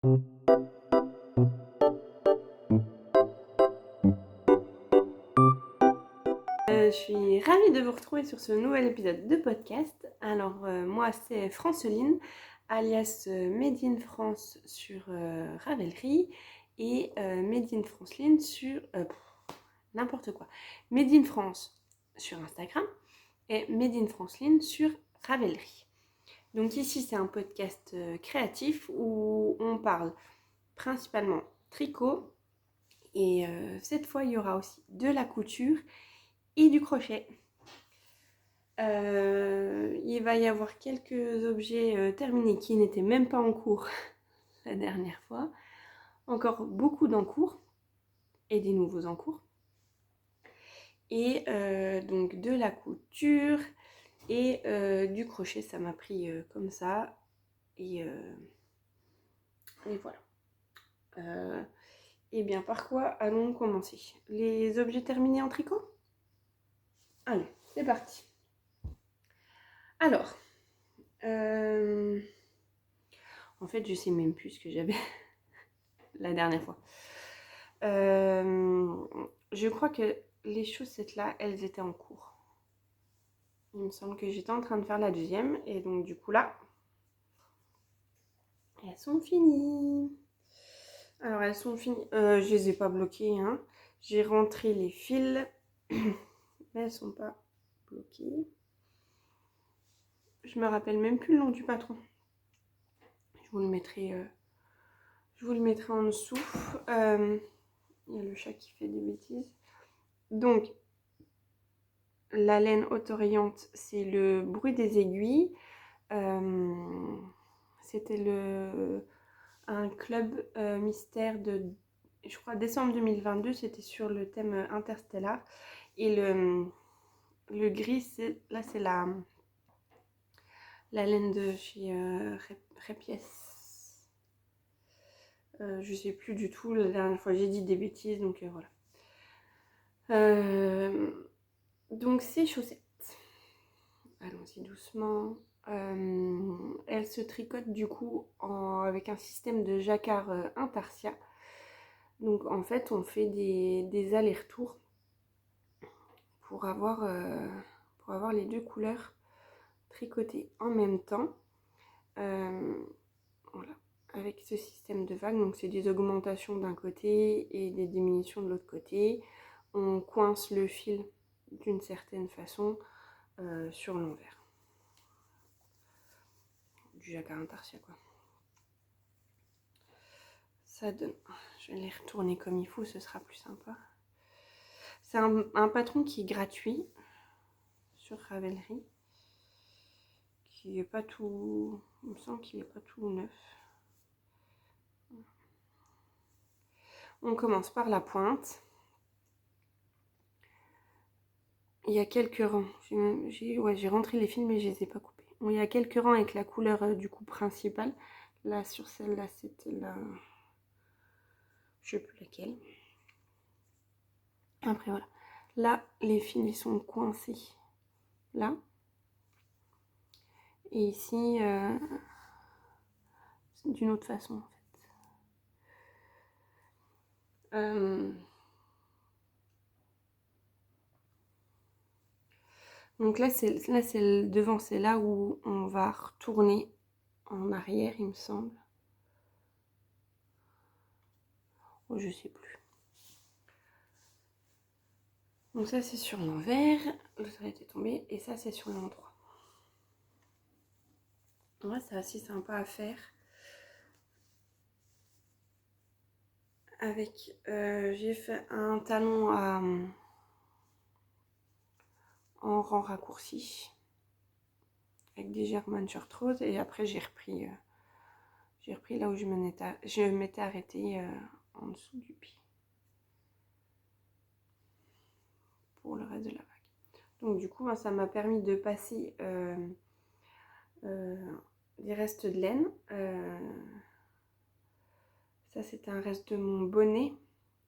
Je suis ravie de vous retrouver sur ce nouvel épisode de podcast. Alors moi c'est Franceline, alias Made in France sur Ravelry et Made in Franceline sur n'importe quoi. Made in France sur Instagram et Made in Franceline sur Ravelry. Donc ici c'est un podcast créatif où on parle principalement tricot et cette fois il y aura aussi de la couture et du crochet. Il va y avoir quelques objets terminés qui n'étaient même pas en cours la dernière fois. Encore beaucoup d'en cours et des nouveaux en cours. Et donc de la couture et du crochet, ça m'a pris comme ça. Et voilà. Et bien par quoi allons-nous commencer? Les objets terminés en tricot? Allez, c'est parti. Alors, en fait, je sais même plus ce que j'avais la dernière fois. Je crois que les chaussettes là, elles étaient en cours. Il me semble que j'étais en train de faire la deuxième. Et donc du coup là, elles sont finies. Alors elles sont finies. Je les ai pas bloquées. Hein. J'ai rentré les fils. Mais elles sont pas bloquées. Je me rappelle même plus le nom du patron. Je vous le mettrai en dessous. Il y a le chat qui fait des bêtises. Donc, la laine autoriente, c'est le bruit des aiguilles. C'était un club mystère de, je crois, décembre 2022. C'était sur le thème interstellar. Et le gris, là, c'est la laine de chez Répiès. Je sais plus du tout. La dernière fois, j'ai dit des bêtises, donc voilà. Donc, ces chaussettes. Allons-y doucement. Elle se tricote du coup avec un système de jacquard intarsia. Donc en fait on fait des allers-retours pour avoir les deux couleurs tricotées en même temps. Voilà, avec ce système de vagues. Donc c'est des augmentations d'un côté et des diminutions de l'autre côté. On coince le fil d'une certaine façon sur l'envers. Du jacquard intarsia quoi. Ça donne. Je vais les retourner comme il faut, ce sera plus sympa. C'est un patron qui est gratuit sur Ravelry. Qui est pas tout. Il me semble qu'il est pas tout neuf. On commence par la pointe. Il y a quelques rangs. J'ai rentré les fils mais je les ai pas coupés. Bon, il y a quelques rangs avec la couleur du coup principale. Là sur celle-là c'était la. Je sais plus laquelle. Après voilà. Là les fils ils sont coincés. Là. Et ici c'est d'une autre façon en fait. Donc là c'est le devant, c'est là où on va retourner en arrière, il me semble. Oh, je sais plus. Donc ça c'est sur l'envers, l'autre était tombé, et ça c'est sur l'endroit. Ouais, c'est assez sympa à faire. Avec, j'ai fait un talon en rang raccourci avec des German short rose, et après j'ai repris là où je m'étais arrêtée en dessous du pied pour le reste de la vague. Donc du coup ça m'a permis de passer des restes de laine. Ça c'était un reste de mon bonnet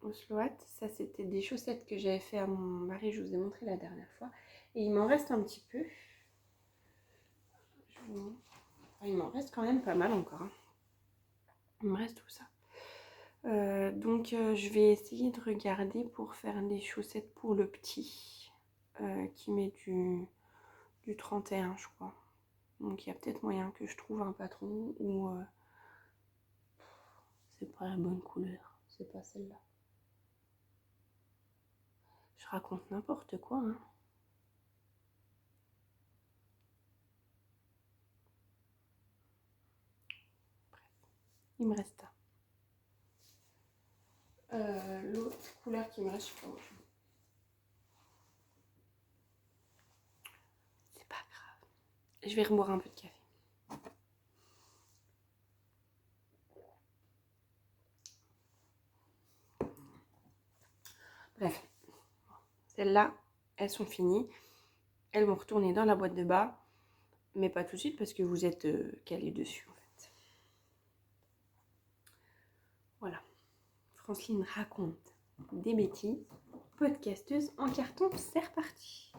au Sloat. Ça c'était des chaussettes que j'avais fait à mon mari, je vous ai montré la dernière fois. Et il m'en reste un petit peu. Il m'en reste quand même pas mal encore. Il me reste tout ça. Donc je vais essayer de regarder pour faire des chaussettes pour le petit qui met du 31 je crois. Donc il y a peut-être moyen que je trouve un patron ou c'est pas la bonne couleur, c'est pas celle-là. Je raconte n'importe quoi, hein. Bref, il me reste ça. L'autre couleur qui me reste, je sais pas où je... C'est pas grave. Je vais reboire un peu de café. Bref, celles-là, elles sont finies. Elles vont retourner dans la boîte de bas, mais pas tout de suite parce que vous êtes calés dessus en fait. Voilà, Franceline raconte des bêtises. Podcasteuse en carton, c'est reparti.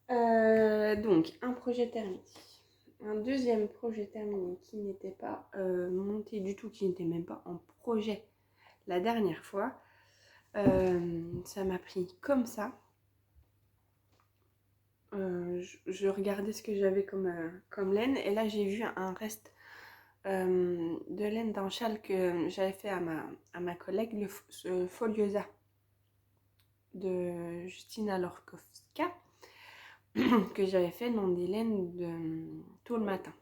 Donc, un projet terminé. Un deuxième projet terminé qui n'était pas monté du tout, qui n'était même pas en projet la dernière fois. Ça m'a pris comme ça. Je regardais ce que j'avais comme laine et là j'ai vu un reste de laine d'un châle que j'avais fait à ma collègue, le Foliosa de Justina Lorkowska, que j'avais fait dans des laines tôt le matin.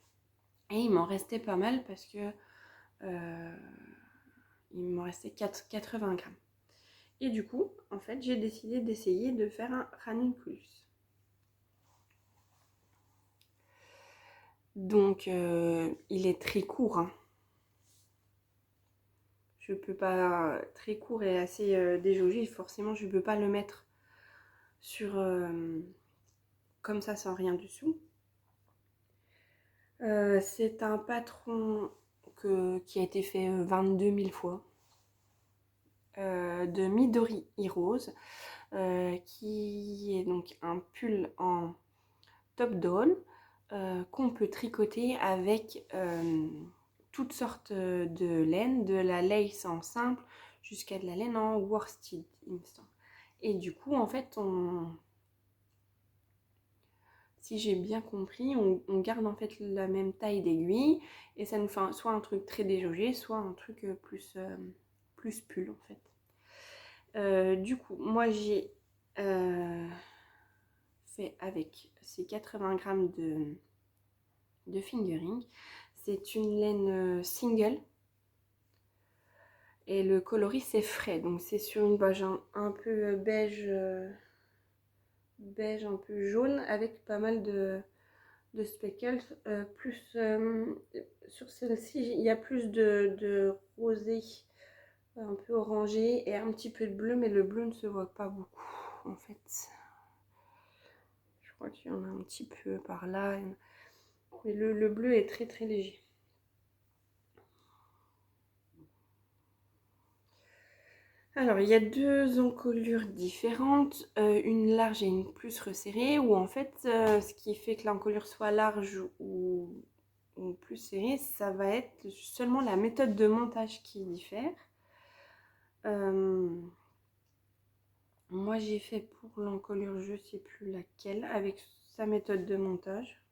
Et il m'en restait pas mal parce que il m'en restait 80 grammes. Et du coup, en fait, j'ai décidé d'essayer de faire un ranunculus. Donc, il est très court, hein. Je peux pas, très court et assez déjaugé, forcément je peux pas le mettre sur comme ça sans rien dessous. C'est un patron qui a été fait 22 000 fois de Midori Heroes, qui est donc un pull en top down qu'on peut tricoter avec toutes sortes de laine, de la lace en simple jusqu'à de la laine en worsted, il me semble. Et du coup, en fait, si j'ai bien compris, on garde en fait la même taille d'aiguille et ça nous fait soit un truc très déjaugé, soit un truc plus pull en fait. Du coup, moi j'ai fait avec ces 80 grammes de fingering. C'est une laine single et le coloris c'est frais, donc c'est sur une base un peu beige, beige un peu jaune avec pas mal de speckles. Sur celle-ci il y a plus de rosé un peu orangé et un petit peu de bleu, mais le bleu ne se voit pas beaucoup en fait. Je crois qu'il y en a un petit peu par là, mais le bleu est très très léger. Alors, il y a deux encolures différentes, une large et une plus resserrée, où en fait, ce qui fait que l'encolure soit large ou plus serrée, ça va être seulement la méthode de montage qui diffère. Moi, j'ai fait pour l'encolure, je sais plus laquelle, avec sa méthode de montage.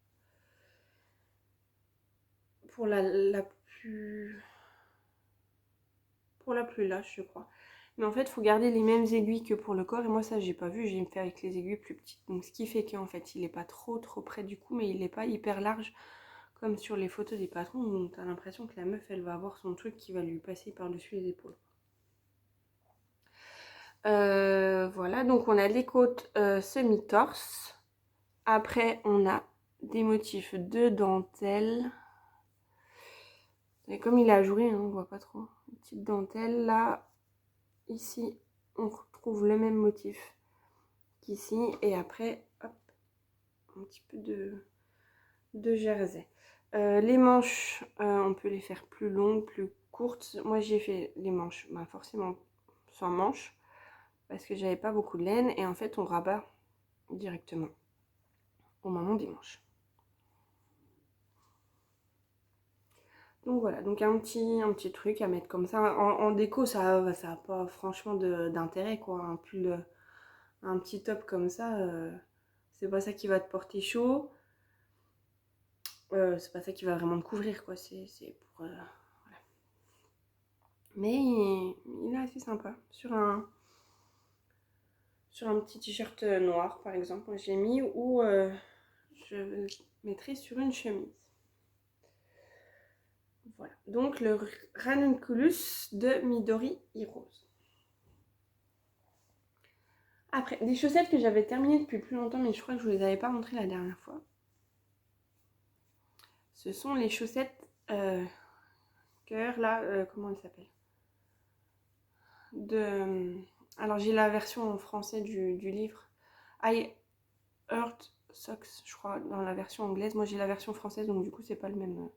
Pour la plus lâche, je crois. Mais en fait, il faut garder les mêmes aiguilles que pour le corps. Et moi, ça, j'ai pas vu. J'ai fait avec les aiguilles plus petites. Donc, ce qui fait qu'en fait, il est pas trop près du cou, mais il est pas hyper large. Comme sur les photos des patrons, où t'as l'impression que la meuf, elle va avoir son truc qui va lui passer par-dessus les épaules. Voilà, donc on a les côtes semi-torse. Après, on a des motifs de dentelle. Et comme il est ajouré, hein, on voit pas trop. Une petite dentelle là. Ici, on retrouve le même motif qu'ici. Et après, hop, un petit peu de jersey. Les manches, on peut les faire plus longues, plus courtes. Moi, j'ai fait les manches, forcément sans manches, parce que j'avais pas beaucoup de laine. Et en fait, on rabat directement au moment des manches. Donc voilà, donc un petit truc à mettre comme ça. En déco, ça a pas franchement d'intérêt, quoi. Un pull, un petit top comme ça, c'est pas ça qui va te porter chaud. C'est pas ça qui va vraiment te couvrir, quoi. C'est pour... voilà. Mais il est assez sympa. Sur un petit t-shirt noir, par exemple, moi j'ai mis, ou je le mettrai sur une chemise. Voilà. Donc le Ranunculus de Midori Heroes. Après, des chaussettes que j'avais terminées depuis plus longtemps, mais je crois que je vous les avais pas montrées la dernière fois. Ce sont les chaussettes cœur, là, comment elles s'appellent alors j'ai la version en français du livre. I Heart Socks, je crois, dans la version anglaise. Moi j'ai la version française, donc du coup c'est pas le même nom.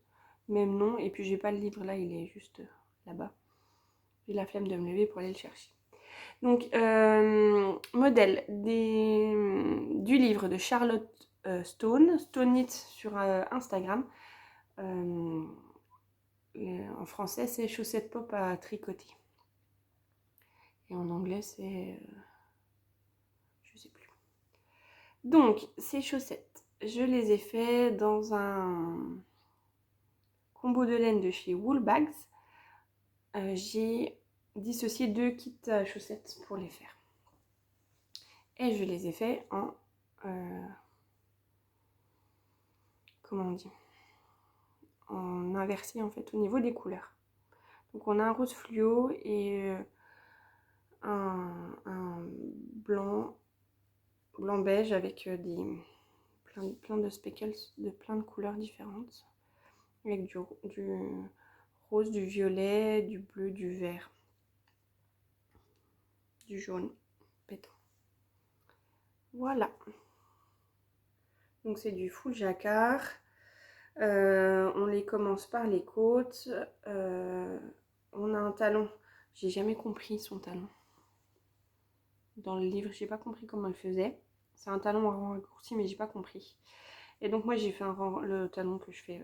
Et puis j'ai pas le livre là, il est juste là-bas. J'ai la flemme de me lever pour aller le chercher. Donc, modèle du livre de Charlotte Stone It sur Instagram. En français, c'est chaussettes pop à tricoter. Et en anglais, c'est... je sais plus. Donc, ces chaussettes, je les ai fait dans un combo de laine de chez Woolbags. J'ai dissocié 2 kits à chaussettes pour les faire. Et je les ai fait en... comment on dit, en inversé en fait au niveau des couleurs. Donc on a un rose fluo et un blanc beige avec plein de speckles de plein de couleurs différentes, avec du rose, du violet, du bleu, du vert, du jaune pétant. Voilà. Donc c'est du full jacquard. On les commence par les côtes. On a un talon. J'ai jamais compris son talon. Dans le livre, j'ai pas compris comment elle faisait. C'est un talon à rang raccourci, mais j'ai pas compris. Et donc moi j'ai fait le talon que je fais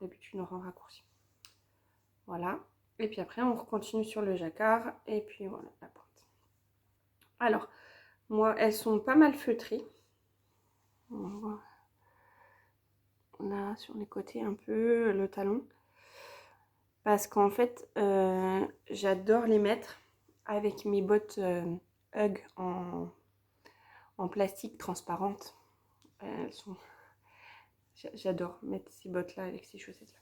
d'habitude en rang raccourci. Voilà. Et puis après on continue sur le jacquard. Et puis voilà la pointe. Alors, moi elles sont pas mal feutrées. On voit là sur les côtés un peu le talon. Parce qu'en fait, j'adore les mettre avec mes bottes Hug en plastique transparente. Elles sont... J'adore mettre ces bottes-là avec ces chaussettes-là.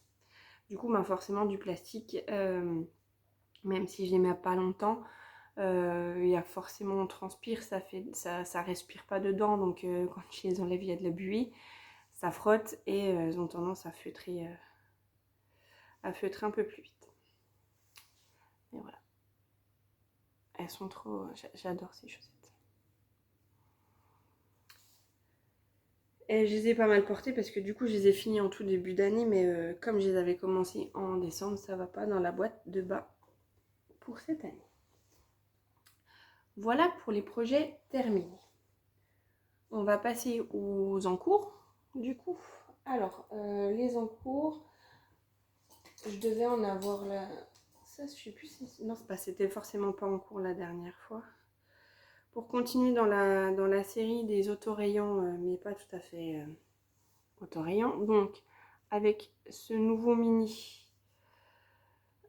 Du coup, ben forcément, du plastique, même si je les mets pas longtemps, il y a forcément, on transpire, ça respire pas dedans. Donc, quand je les enlève, il y a de la buée. Ça frotte et elles ont tendance à feutrer un peu plus vite. Et voilà. Elles sont trop... J'adore ces chaussettes. Et je les ai pas mal portées parce que du coup je les ai finies en tout début d'année, mais comme je les avais commencées en décembre, ça va pas dans la boîte de bas pour cette année. Voilà pour les projets terminés. On va passer aux encours du coup. Alors les encours, je devais en avoir là. Ça je sais plus si... Non, c'était forcément pas en cours la dernière fois. Pour continuer dans la série des autorayants, mais pas tout à fait autorayants. Donc, avec ce nouveau mini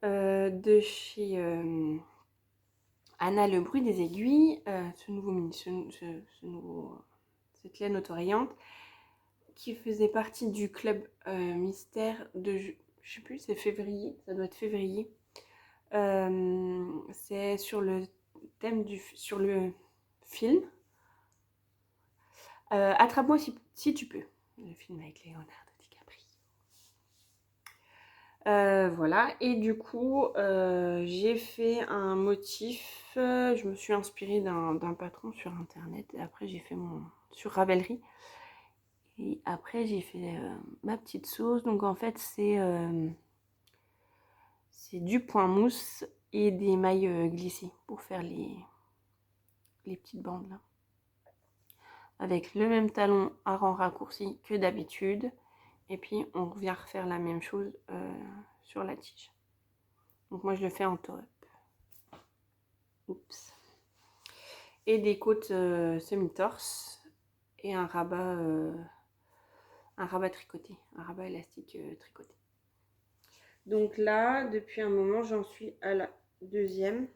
de chez Anna Le Bruit des Aiguilles, ce nouveau mini, cette laine autorayante qui faisait partie du club mystère de, je sais plus, c'est février, ça doit être février. C'est sur le thème sur le film Attrape-moi si tu peux, le film avec Leonardo DiCaprio. Voilà, et du coup j'ai fait un motif, je me suis inspirée d'un patron sur internet et après j'ai fait sur Ravelry et après j'ai fait ma petite sauce. Donc en fait c'est du point mousse et des mailles glissées pour faire les petites bandes là, avec le même talon à rang raccourci que d'habitude. Et puis on revient refaire la même chose sur la tige. Donc moi je le fais en toe-up. Oups. Et des côtes semi-torse et un rabat tricoté, un rabat élastique tricoté. Donc là, depuis un moment, j'en suis à la deuxième.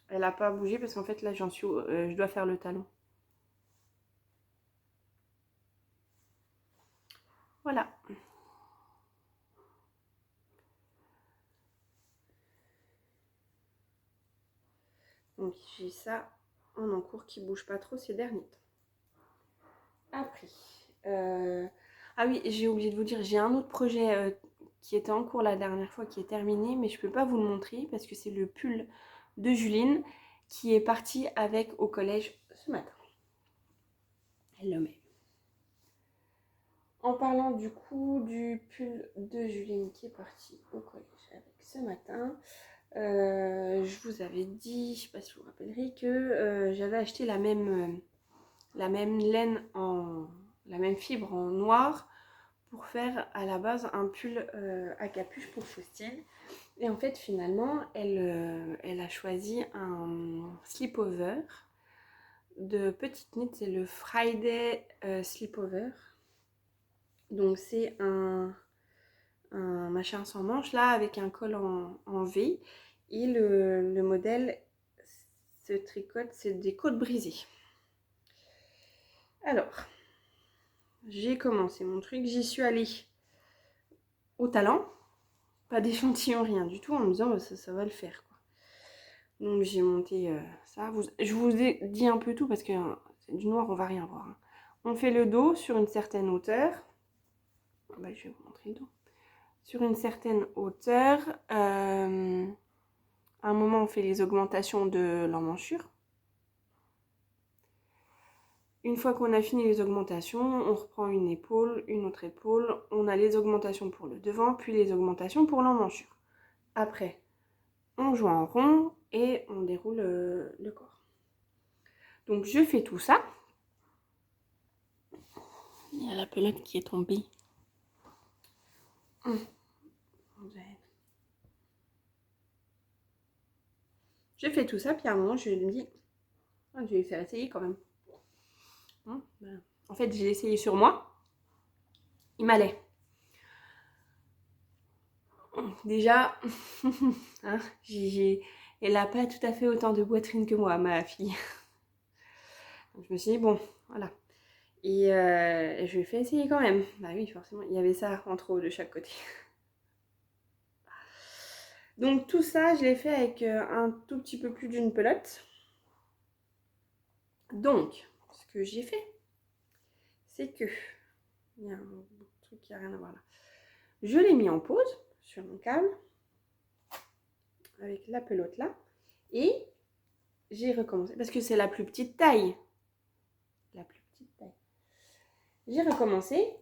Elle n'a pas bougé parce qu'en fait là j'en suis je dois faire le talon. Voilà. Donc j'ai ça en encours qui bouge pas trop ces derniers temps. Après, ah oui, j'ai oublié de vous dire, j'ai un autre projet qui était en cours la dernière fois, qui est terminé, mais je peux pas vous le montrer parce que c'est le pull de Juline qui est parti avec au collège ce matin. Elle le met. En parlant du coup du pull de Juline qui est parti au collège avec ce matin, je vous avais dit, je ne sais pas si vous vous rappellerez, que j'avais acheté la même laine la même fibre en noir pour faire à la base un pull à capuche pour Faustine. Et en fait finalement elle a choisi un slip-over de petite knit, c'est le Friday slip-over. Donc c'est un machin sans manche là avec un col en V et le modèle se tricote, c'est des côtes brisées. Alors j'ai commencé mon truc, j'y suis allée au talent, pas d'échantillon, rien du tout, en me disant ça va le faire quoi. Donc j'ai monté ça, je vous ai dit un peu tout parce que c'est du noir, on va rien voir. On fait le dos sur une certaine hauteur, je vais vous montrer le dos. Sur une certaine hauteur, à un moment on fait les augmentations de l'emmanchure. Une fois qu'on a fini les augmentations, on reprend une épaule, une autre épaule, on a les augmentations pour le devant, puis les augmentations pour l'emmanchure. Après, on joue en rond et on déroule le corps. Donc je fais tout ça. Il y a la pelote qui est tombée. Je fais tout ça, puis à un moment je me dis, je vais faire essayer quand même. En fait, j'ai essayé sur moi. Il m'allait. Déjà, hein, elle n'a pas tout à fait autant de poitrine que moi, ma fille. Donc, je me suis dit, bon, voilà. Et je lui ai fait essayer quand même. Bah oui, forcément, il y avait ça en trop de chaque côté. Donc tout ça, je l'ai fait avec un tout petit peu plus d'une pelote. Donc, ce que j'ai fait, c'est que... Il y a un truc qui n'a rien à voir là. Je l'ai mis en pause sur mon câble, avec la pelote là. Et j'ai recommencé, parce que c'est la plus petite taille. J'ai recommencé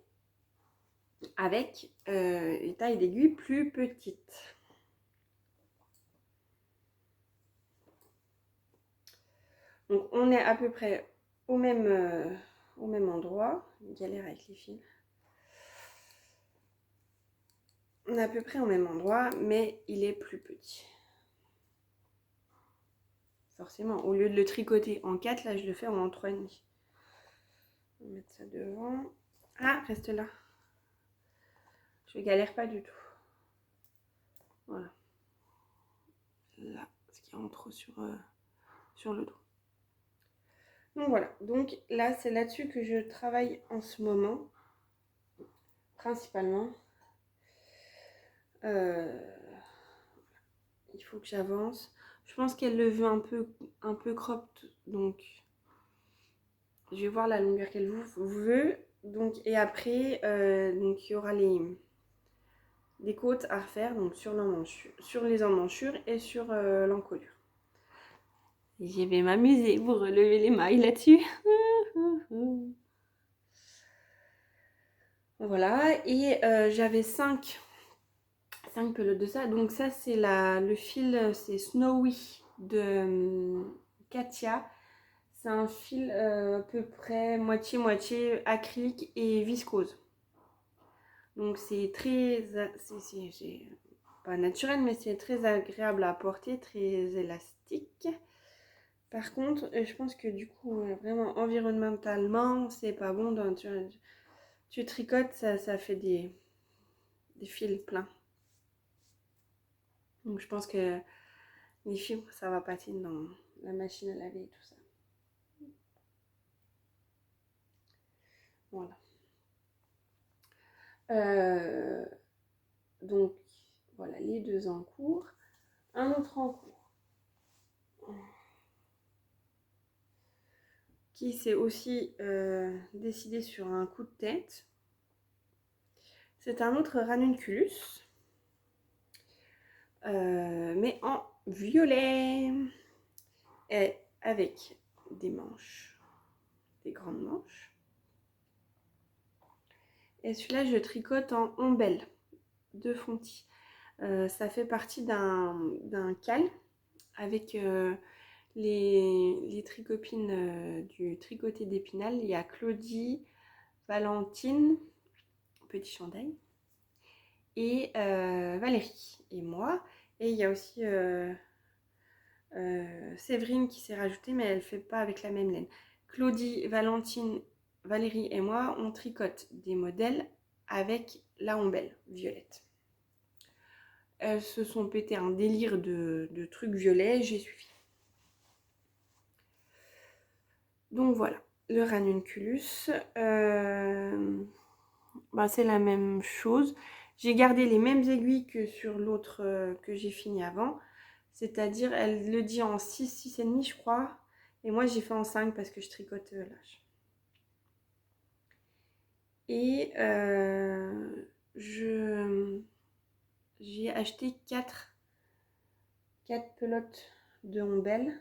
avec une taille d'aiguille plus petite. Donc on est à peu près au même endroit. Galère avec les fils. On est à peu près au même endroit, mais il est plus petit. Forcément, au lieu de le tricoter en 4, là je le fais en 3,5. On va mettre ça devant. Ah, reste là. Je galère pas du tout. Voilà. Là, ce qui rentre sur le dos. Donc voilà, donc là c'est là-dessus que je travaille en ce moment, principalement. Il faut que j'avance. Je pense qu'elle le veut un peu cropped, donc je vais voir la longueur qu'elle vous veut. Donc, et après, donc, il y aura des côtes à refaire donc sur les emmanchures et sur l'encolure. Je vais m'amuser pour relever les mailles là-dessus. Voilà, et j'avais 5 pelotes de ça. Donc ça c'est le fil, c'est Snowy de Katia. C'est un fil à peu près moitié-moitié acrylique et viscose. Donc c'est très... pas naturel, mais c'est très agréable à porter, très élastique. Par contre, je pense que du coup, vraiment environnementalement, c'est pas bon. Tu tricotes, ça fait des fils pleins. Donc je pense que les fibres, ça va patiner dans la machine à laver et tout ça. Voilà. Donc voilà, les deux en cours. Un autre en cours qui s'est aussi décidé sur un coup de tête. C'est un autre ranunculus, mais en violet et avec des manches, des grandes manches. Et celui-là, je tricote en ombelle de Fonty. Ça fait partie d'un cal avec les tricopines du Tricoté d'Épinal. Il y a Claudie, Valentine, Petit Chandail, et Valérie et moi. Et il y a aussi Séverine qui s'est rajoutée, mais elle ne fait pas avec la même laine. Claudie, Valentine, Valérie et moi, on tricote des modèles avec la ombelle violette. Elles se sont pété un délire de trucs violets, j'ai suivi. Donc voilà, le ranunculus, c'est la même chose. J'ai gardé les mêmes aiguilles que sur l'autre que j'ai fini avant. C'est-à-dire, elle le dit en 6, 6,5 je crois. Et moi j'ai fait en 5 parce que je tricote l'âge. Et j'ai acheté 4 pelotes de ombelle.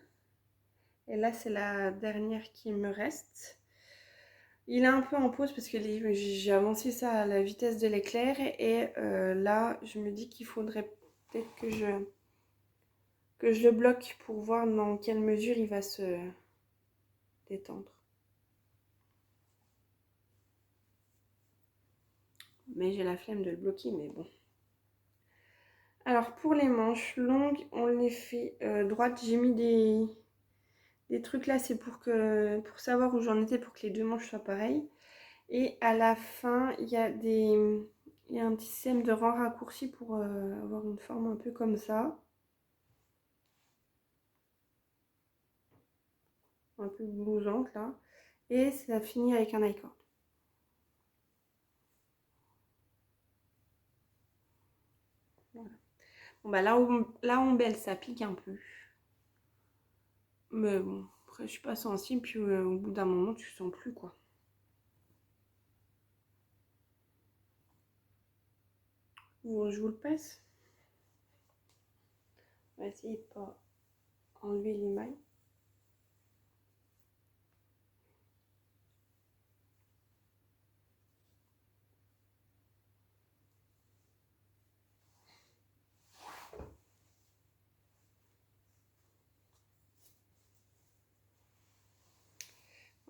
Et là c'est la dernière qui me reste. Il est un peu en pause parce que j'ai avancé ça à la vitesse de l'éclair. Et là je me dis qu'il faudrait peut-être que je le bloque pour voir dans quelle mesure il va se détendre. Mais j'ai la flemme de le bloquer, mais bon. Alors pour les manches longues, on les fait droites. J'ai mis des trucs là, c'est pour savoir où j'en étais, pour que les deux manches soient pareilles. Et à la fin, il y a un petit système de rang raccourci pour avoir une forme un peu comme ça. Un peu blouseante là. Et ça finit avec un I-cord. Voilà. Bon bah la ombelle ça pique un peu. Mais bon, après je suis pas sensible, puis au bout d'un moment tu sens plus quoi. Bon, je vous le passe. On va essayer de pas enlever les mailles.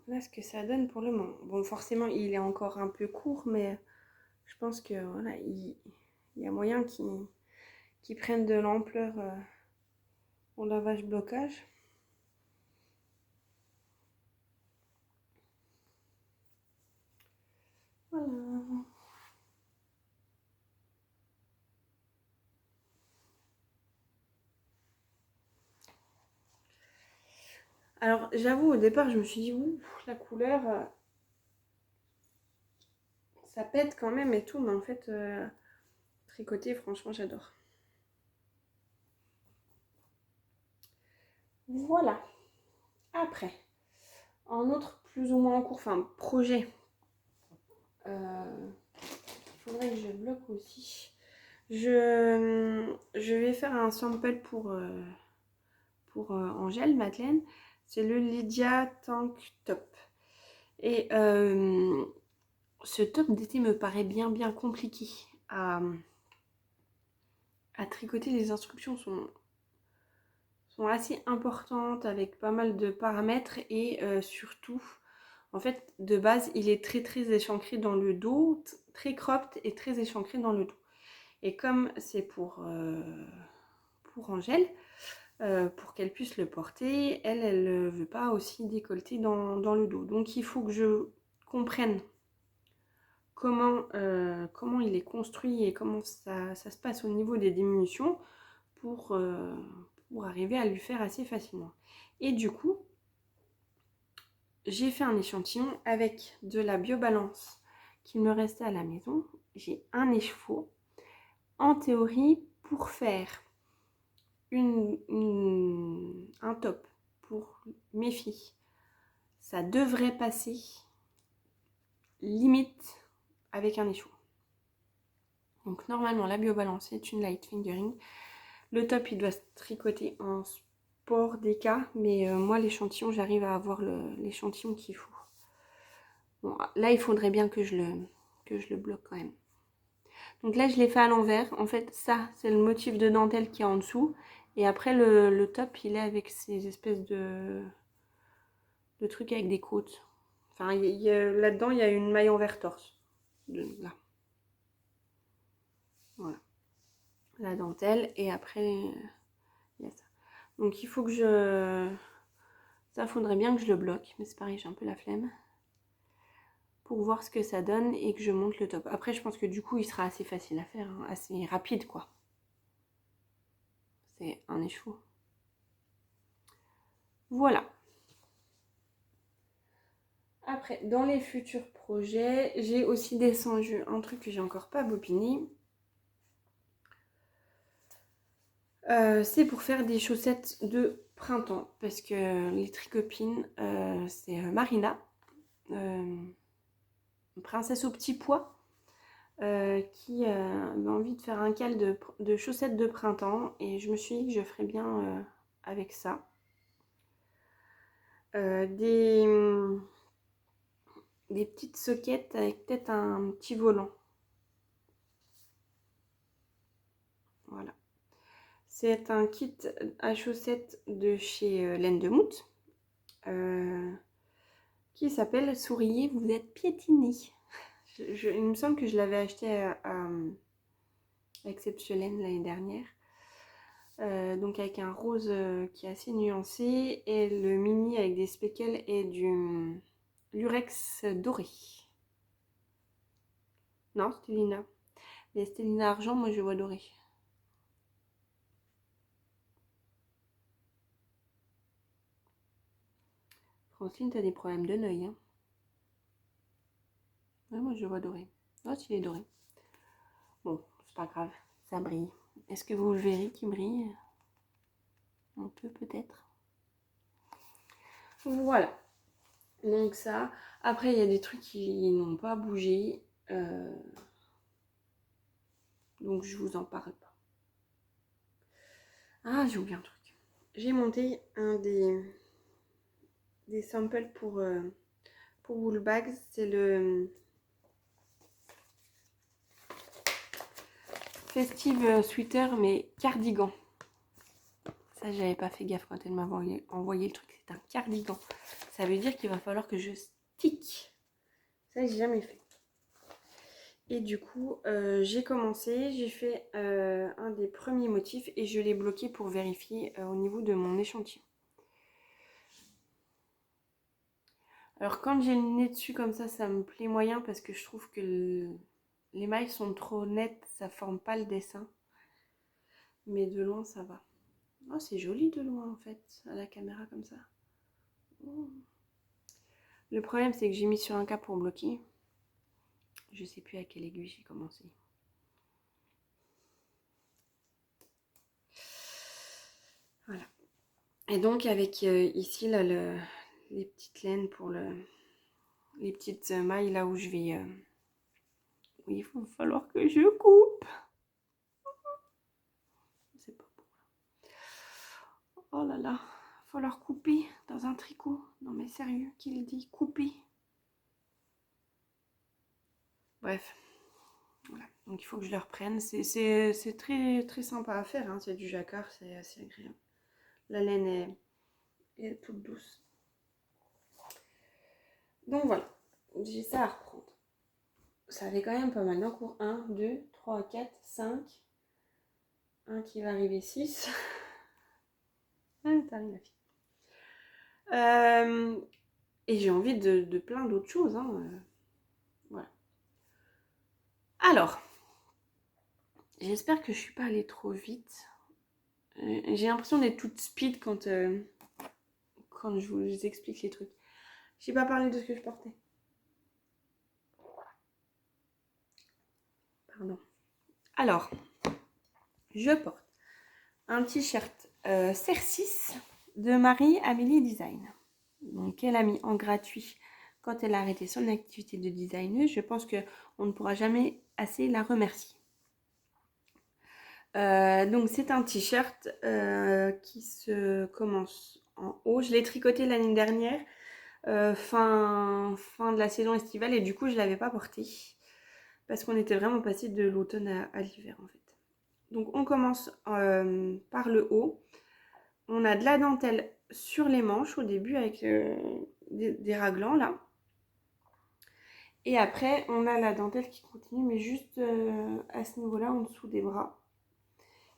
Voilà ce que ça donne pour le moment. Bon, forcément, il est encore un peu court, mais je pense que voilà, il y a moyen qu'il prenne de l'ampleur en lavage blocage. Voilà. Alors, j'avoue, au départ, je me suis dit, ouh, la couleur, ça pète quand même et tout, mais en fait, tricoter, franchement, j'adore. Voilà. Après, en autre plus ou moins en cours, enfin, projet, il faudrait que je bloque aussi. Je vais faire un sample pour Angèle, Madeleine. C'est le Lydia Tank Top. Et ce top d'été me paraît bien compliqué à tricoter. Les instructions sont assez importantes avec pas mal de paramètres et surtout, en fait, de base, il est très échancré dans le dos, très cropped et très échancré dans le dos. Et comme c'est pour Angèle, pour qu'elle puisse le porter, elle ne veut pas aussi décolleter dans le dos. Donc il faut que je comprenne comment il est construit et comment ça se passe au niveau des diminutions pour arriver à lui faire assez facilement. Et du coup, j'ai fait un échantillon avec de la biobalance qu'il me restait à la maison. J'ai un écheveau. En théorie, pour faire un top pour mes filles, ça devrait passer limite avec un écheveau. Donc normalement, la biobalance est une light fingering. Le top, il doit se tricoter en sport déca, mais moi, l'échantillon, j'arrive à avoir l'échantillon qu'il faut. Bon, là, il faudrait bien que je le bloque quand même. Donc là, je l'ai fait à l'envers. En fait, ça, c'est le motif de dentelle qui est en dessous. Et après, le top, il est avec ces espèces de trucs avec des côtes. Enfin, là-dedans, il y a une maille envers torse. Là. Voilà. La dentelle. Et après, il y a ça. Donc, il faut que ça, faudrait bien que je le bloque. Mais c'est pareil, j'ai un peu la flemme. Pour voir ce que ça donne et que je monte le top. Après, je pense que du coup, il sera assez facile à faire. Hein, assez rapide, quoi. C'est un écheveau. Voilà. Après, dans les futurs projets, j'ai aussi descendu un truc que j'ai encore pas bobiné. C'est pour faire des chaussettes de printemps. Parce que les tricopines, c'est Marina, princesse au petit pois, qui a envie de faire un cal de chaussettes de printemps. Et je me suis dit que je ferais bien avec ça. Des petites soquettes avec peut-être un petit volant. Voilà. C'est un kit à chaussettes de chez Laine de Moute qui s'appelle Souriez, vous êtes piétiné. Il me semble que je l'avais acheté à Exceptiolaine l'année dernière. Donc avec un rose qui est assez nuancé et le mini avec des speckles et du lurex doré. Non, Stélina. Les Stélina argent, moi je vois doré. Francine, t'as des problèmes de l'œil, hein. Ouais, moi je vois doré. Oh, il est doré. Bon, c'est pas grave, ça brille. Est-ce que vous le verrez qui brille? Un peu peut-être. Voilà. Donc ça. Après, il y a des trucs qui n'ont pas bougé. Donc je vous en parle pas. Ah, j'ai oublié un truc. J'ai monté des samples pour Wool Bags. C'est le Festive Sweater, mais cardigan. Ça, j'avais pas fait gaffe quand elle m'a envoyé le truc. C'est un cardigan. Ça veut dire qu'il va falloir que je stick. Ça, j'ai jamais fait. Et du coup, j'ai commencé, j'ai fait un des premiers motifs et je l'ai bloqué pour vérifier au niveau de mon échantillon. Alors quand j'ai le nez dessus comme ça me plaît moyen parce que je trouve que les mailles sont trop nettes, ça forme pas le dessin. Mais de loin, ça va. Oh, c'est joli de loin en fait, à la caméra comme ça. Oh. Le problème, c'est que j'ai mis sur un cap pour bloquer. Je sais plus à quelle aiguille j'ai commencé. Voilà. Et donc avec ici là les petites laines pour les petites mailles là où je vais... Oui, il va falloir que je coupe. C'est pas beau là. Oh là là, il va falloir couper dans un tricot. Non mais sérieux, qui le dit? Couper. Bref. Voilà, donc il faut que je le reprenne. C'est très, très sympa à faire, hein. C'est du jacquard, c'est assez agréable. La laine est toute douce. Donc voilà, j'ai ça à reprendre. ça fait quand même pas mal d'un cours. 1, 2, 3, 4, 5. Un qui va arriver 6. Ah, t'arrives la fille. Et j'ai envie de plein d'autres choses. Hein. Voilà. Alors, j'espère que je suis pas allée trop vite. J'ai l'impression d'être toute speed quand je vous explique les trucs. J'ai pas parlé de ce que je portais. Pardon. Alors, je porte un t-shirt Cercis de Marie-Amélie Design. Donc, elle a mis en gratuit quand elle a arrêté son activité de designeuse. Je pense qu'on ne pourra jamais assez la remercier. Donc, c'est un t-shirt qui se commence en haut. Je l'ai tricoté l'année dernière, fin de la saison estivale, et du coup, je ne l'avais pas porté parce qu'on était vraiment passé de l'automne à l'hiver en fait. Donc, on commence par le haut. On a de la dentelle sur les manches au début avec des raglans là. Et après, on a la dentelle qui continue, mais juste à ce niveau-là, en dessous des bras.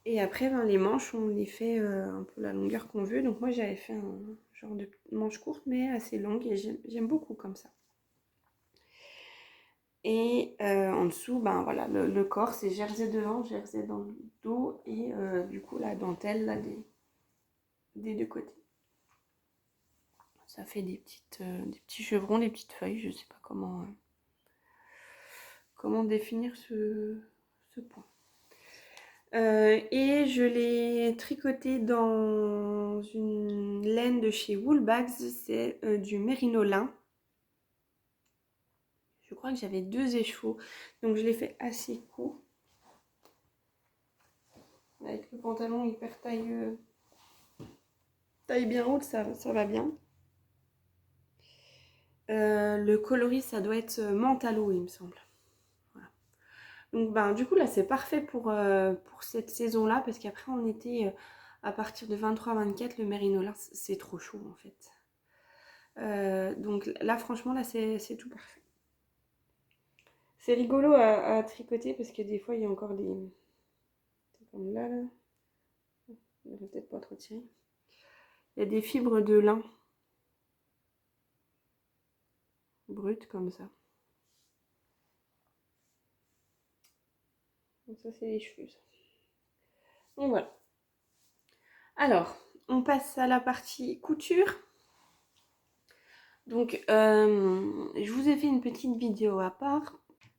Et après, ben, les manches, on les fait un peu la longueur qu'on veut. Donc moi, j'avais fait un genre de manche courte, mais assez longue. Et j'aime beaucoup comme ça. Et en dessous, ben voilà, le corps, c'est jersey devant, jersey dans le dos. Et du coup, la dentelle, là, des deux côtés. Ça fait des petits chevrons, des petites feuilles. Je sais pas comment définir ce point. Et je l'ai tricoté dans une laine de chez Woolbags, c'est du mérino lin. Je crois que j'avais 2 écheveaux, donc je l'ai fait assez court. Avec le pantalon hyper taille bien haute, ça va bien. Le coloris, ça doit être Mentalo, il me semble. Voilà. Donc ben, du coup là c'est parfait pour cette saison là, parce qu'après en été, à partir de 23-24, le mérino lin c'est trop chaud en fait. Donc là franchement là c'est tout parfait. C'est rigolo à tricoter parce que des fois il y a encore des... Comme là. Je ne vais peut-être pas trop tirer. Il y a des fibres de lin brutes comme ça. Donc ça c'est les cheveux. Ça. Donc voilà. Alors, on passe à la partie couture. Donc, je vous ai fait une petite vidéo à part.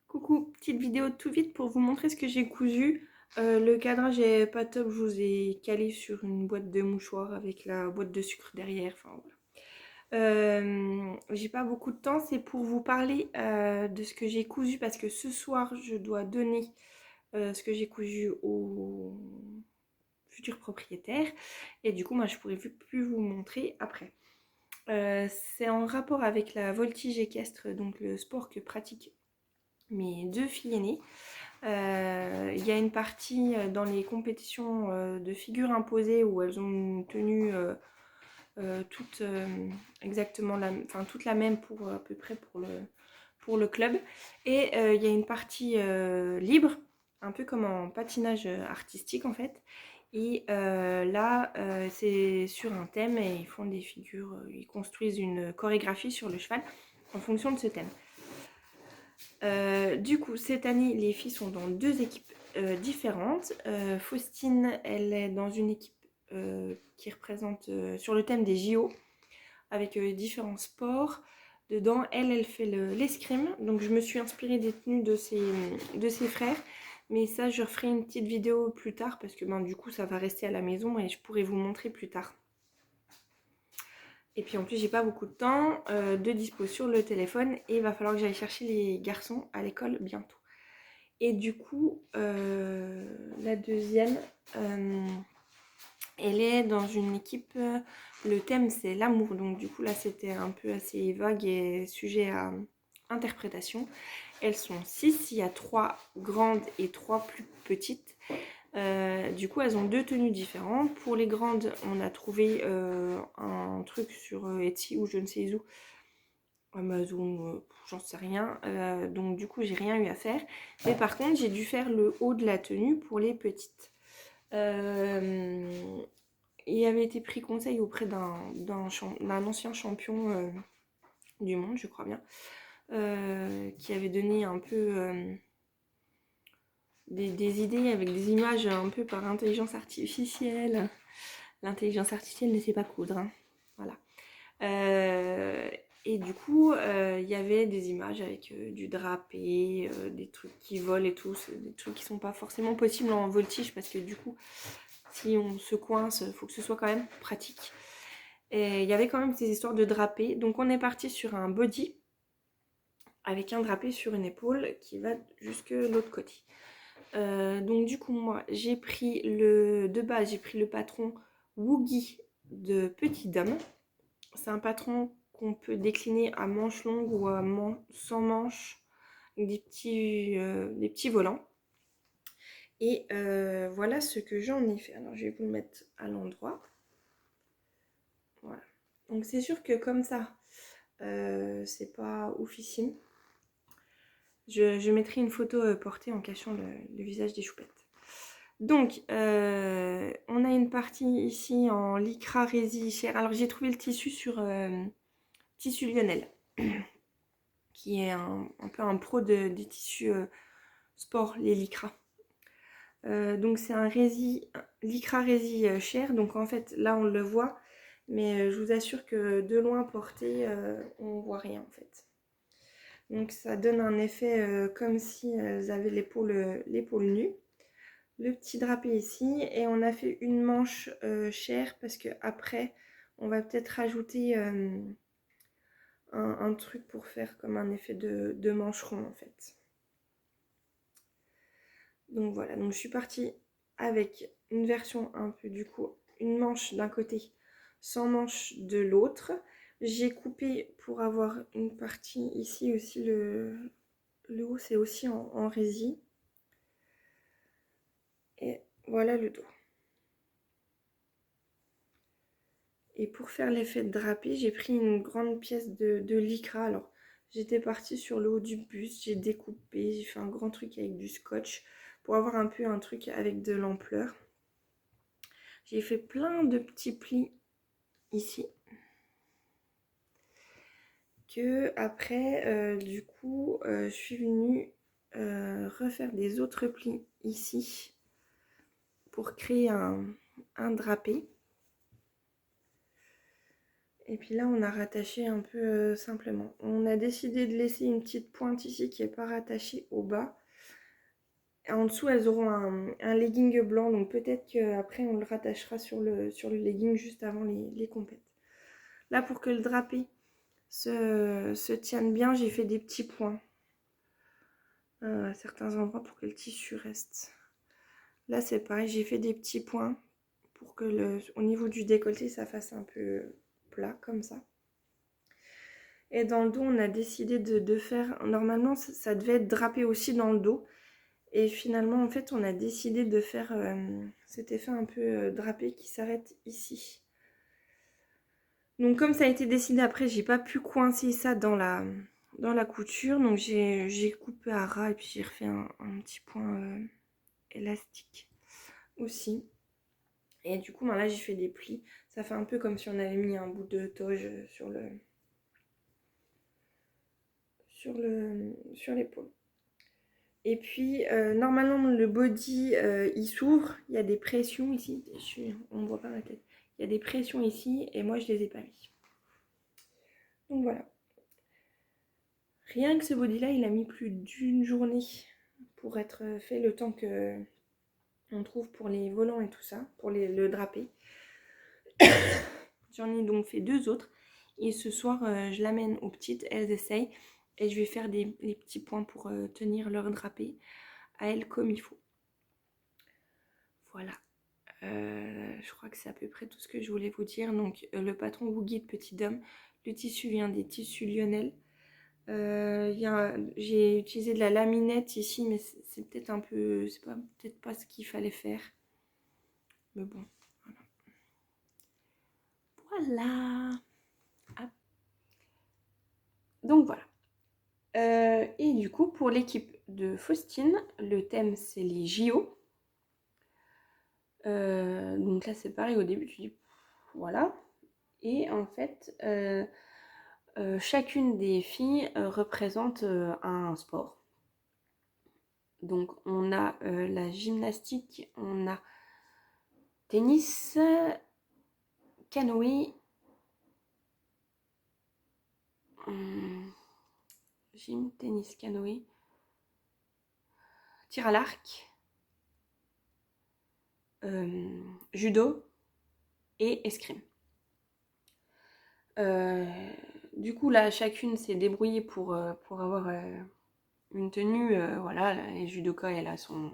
Coucou, petite vidéo tout vite pour vous montrer ce que j'ai cousu. Le cadrage est pas top, je vous ai calé sur une boîte de mouchoirs avec la boîte de sucre derrière. Enfin voilà. J'ai pas beaucoup de temps, c'est pour vous parler de ce que j'ai cousu parce que ce soir je dois donner ce que j'ai cousu au futur propriétaire et du coup moi je pourrais plus vous montrer après. C'est en rapport avec la voltige équestre, donc le sport que pratiquent mes 2 filles aînées. Il y a une partie dans les compétitions de figures imposées où elles ont une tenue toute exactement toute la même pour à peu près pour le club. Et il y a une partie libre, un peu comme en patinage artistique en fait. Et là, c'est sur un thème et ils font des figures, ils construisent une chorégraphie sur le cheval en fonction de ce thème. Du coup, cette année, les filles sont dans 2 équipes différentes. Faustine, elle est dans une équipe qui représente sur le thème des JO avec différents sports. Dedans, elle fait l'escrime. Donc, je me suis inspirée des tenues de ses frères. Mais ça, je referai une petite vidéo plus tard parce que du coup, ça va rester à la maison et je pourrai vous montrer plus tard. Et puis en plus, j'ai pas beaucoup de temps de dispo sur le téléphone et il va falloir que j'aille chercher les garçons à l'école bientôt. Et du coup, la deuxième, elle est dans une équipe, le thème c'est l'amour. Donc du coup là, c'était un peu assez vague et sujet à interprétation. Elles sont 6, il y a 3 grandes et 3 plus petites. Du coup, elles ont 2 tenues différentes. Pour les grandes, on a trouvé un truc sur Etsy ou je ne sais où. Amazon, j'en sais rien. Donc du coup, j'ai rien eu à faire. Mais par contre, j'ai dû faire le haut de la tenue pour les petites. Il avait été pris conseil auprès d'un ancien champion du monde, je crois bien, qui avait donné un peu des idées avec des images un peu par intelligence artificielle. L'intelligence artificielle ne sait pas coudre, hein. Voilà. Et du coup, il y avait des images avec du drapé, des trucs qui volent et tout, des trucs qui sont pas forcément possibles en voltige parce que du coup, si on se coince, il faut que ce soit quand même pratique. Et il y avait quand même ces histoires de drapé. Donc on est parti sur un body avec un drapé sur une épaule qui va jusque l'autre côté. Donc du coup, moi, j'ai pris de base, j'ai pris le patron Woogie de Petit Dame. C'est un patron qu'on peut décliner à manches longues ou à sans manches, avec des petits volants. Et voilà ce que j'en ai fait. Alors, je vais vous le mettre à l'endroit. Voilà. Donc, c'est sûr que comme ça, c'est pas oufissime. Je mettrai une photo portée en cachant le visage des choupettes. Donc, on a une partie ici en lycra rési chair. Alors, j'ai trouvé le tissu sur Tissu Lionel, qui est un peu un pro des tissus sport, les lycra. Donc, c'est un lycra rési chair. Donc, en fait, là, on le voit. Mais je vous assure que de loin porté, on voit rien, en fait. Donc, ça donne un effet comme si elles avaient l'épaule nue. Le petit drapé ici et on a fait une manche chair parce que après on va peut-être rajouter un truc pour faire comme un effet de mancheron en fait. Donc voilà, donc je suis partie avec une version un peu du coup une manche d'un côté sans manche de l'autre. J'ai coupé pour avoir une partie ici aussi, le haut c'est aussi en rési et voilà le dos. Et pour faire l'effet de drapé, j'ai pris une grande pièce de lycra. Alors, j'étais partie sur le haut du buste, j'ai découpé, j'ai fait un grand truc avec du scotch pour avoir un peu un truc avec de l'ampleur. J'ai fait plein de petits plis ici. Que après, du coup, je suis venue refaire des autres plis ici pour créer un drapé. Et puis là, on a rattaché un peu simplement. On a décidé de laisser une petite pointe ici qui n'est pas rattachée au bas. Et en dessous, elles auront un legging blanc. Donc peut-être qu'après, on le rattachera sur le legging juste avant les compètes. Là, pour que le drapé se tienne bien, j'ai fait des petits points à certains endroits pour que le tissu reste. Là, c'est pareil, j'ai fait des petits points pour que au niveau du décolleté, ça fasse un peu plat comme ça. Et dans le dos, on a décidé de faire... Normalement, ça devait être drapé aussi dans le dos. Et finalement, en fait, on a décidé de faire cet effet un peu drapé qui s'arrête ici. Donc, comme ça a été décidé après, j'ai pas pu coincer ça dans la couture. Donc, j'ai coupé à ras et puis j'ai refait un petit point élastique aussi. Et du coup, ben là, j'ai fait des plis. Ça fait un peu comme si on avait mis un bout de toge sur l'épaule. Et puis, normalement, le body, il s'ouvre. Il y a des pressions ici. On ne voit pas ma tête. Il y a des pressions ici et moi, je ne les ai pas mis. Donc voilà. Rien que ce body-là, il a mis plus d'une journée pour être fait, le temps que on trouve pour les volants et tout ça, pour le drapé. J'en ai donc fait 2 autres. Et ce soir, je l'amène aux petites. Elles essayent. Et je vais faire les petits points pour tenir leur drapé à elles comme il faut. Voilà. Je crois que c'est à peu près tout ce que je voulais vous dire. Donc le patron Woogie de Petit Dame. Le tissu vient des tissus Lionel. J'ai utilisé de la laminette ici, mais c'est peut-être un peu... C'est peut-être pas ce qu'il fallait faire. Mais bon, voilà. Ah. Donc voilà. Et du coup, pour l'équipe de Faustine, le thème c'est les JO. Donc là c'est pareil, au début tu dis voilà. Et en fait, chacune des filles représente un sport. Donc on a la gymnastique, on a tennis, canoë, gym, tennis, canoë, tir à l'arc, judo et escrime. Du coup là chacune s'est débrouillée pour avoir une tenue, voilà, les judoka elle a son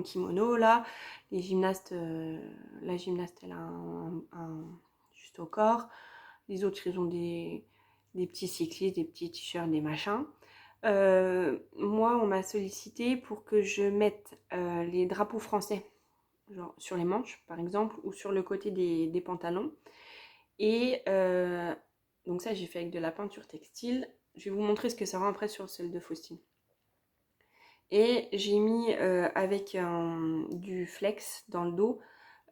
kimono là, les gymnastes, la gymnaste elle a un juste au corps, les autres ils ont des petits cyclistes, des petits t-shirts, des machins. Moi on m'a sollicité pour que je mette les drapeaux français genre sur les manches par exemple ou sur le côté des pantalons et donc ça j'ai fait avec de la peinture textile. Je vais vous montrer ce que ça rend après sur celle de Faustine. Et j'ai mis avec du flex dans le dos,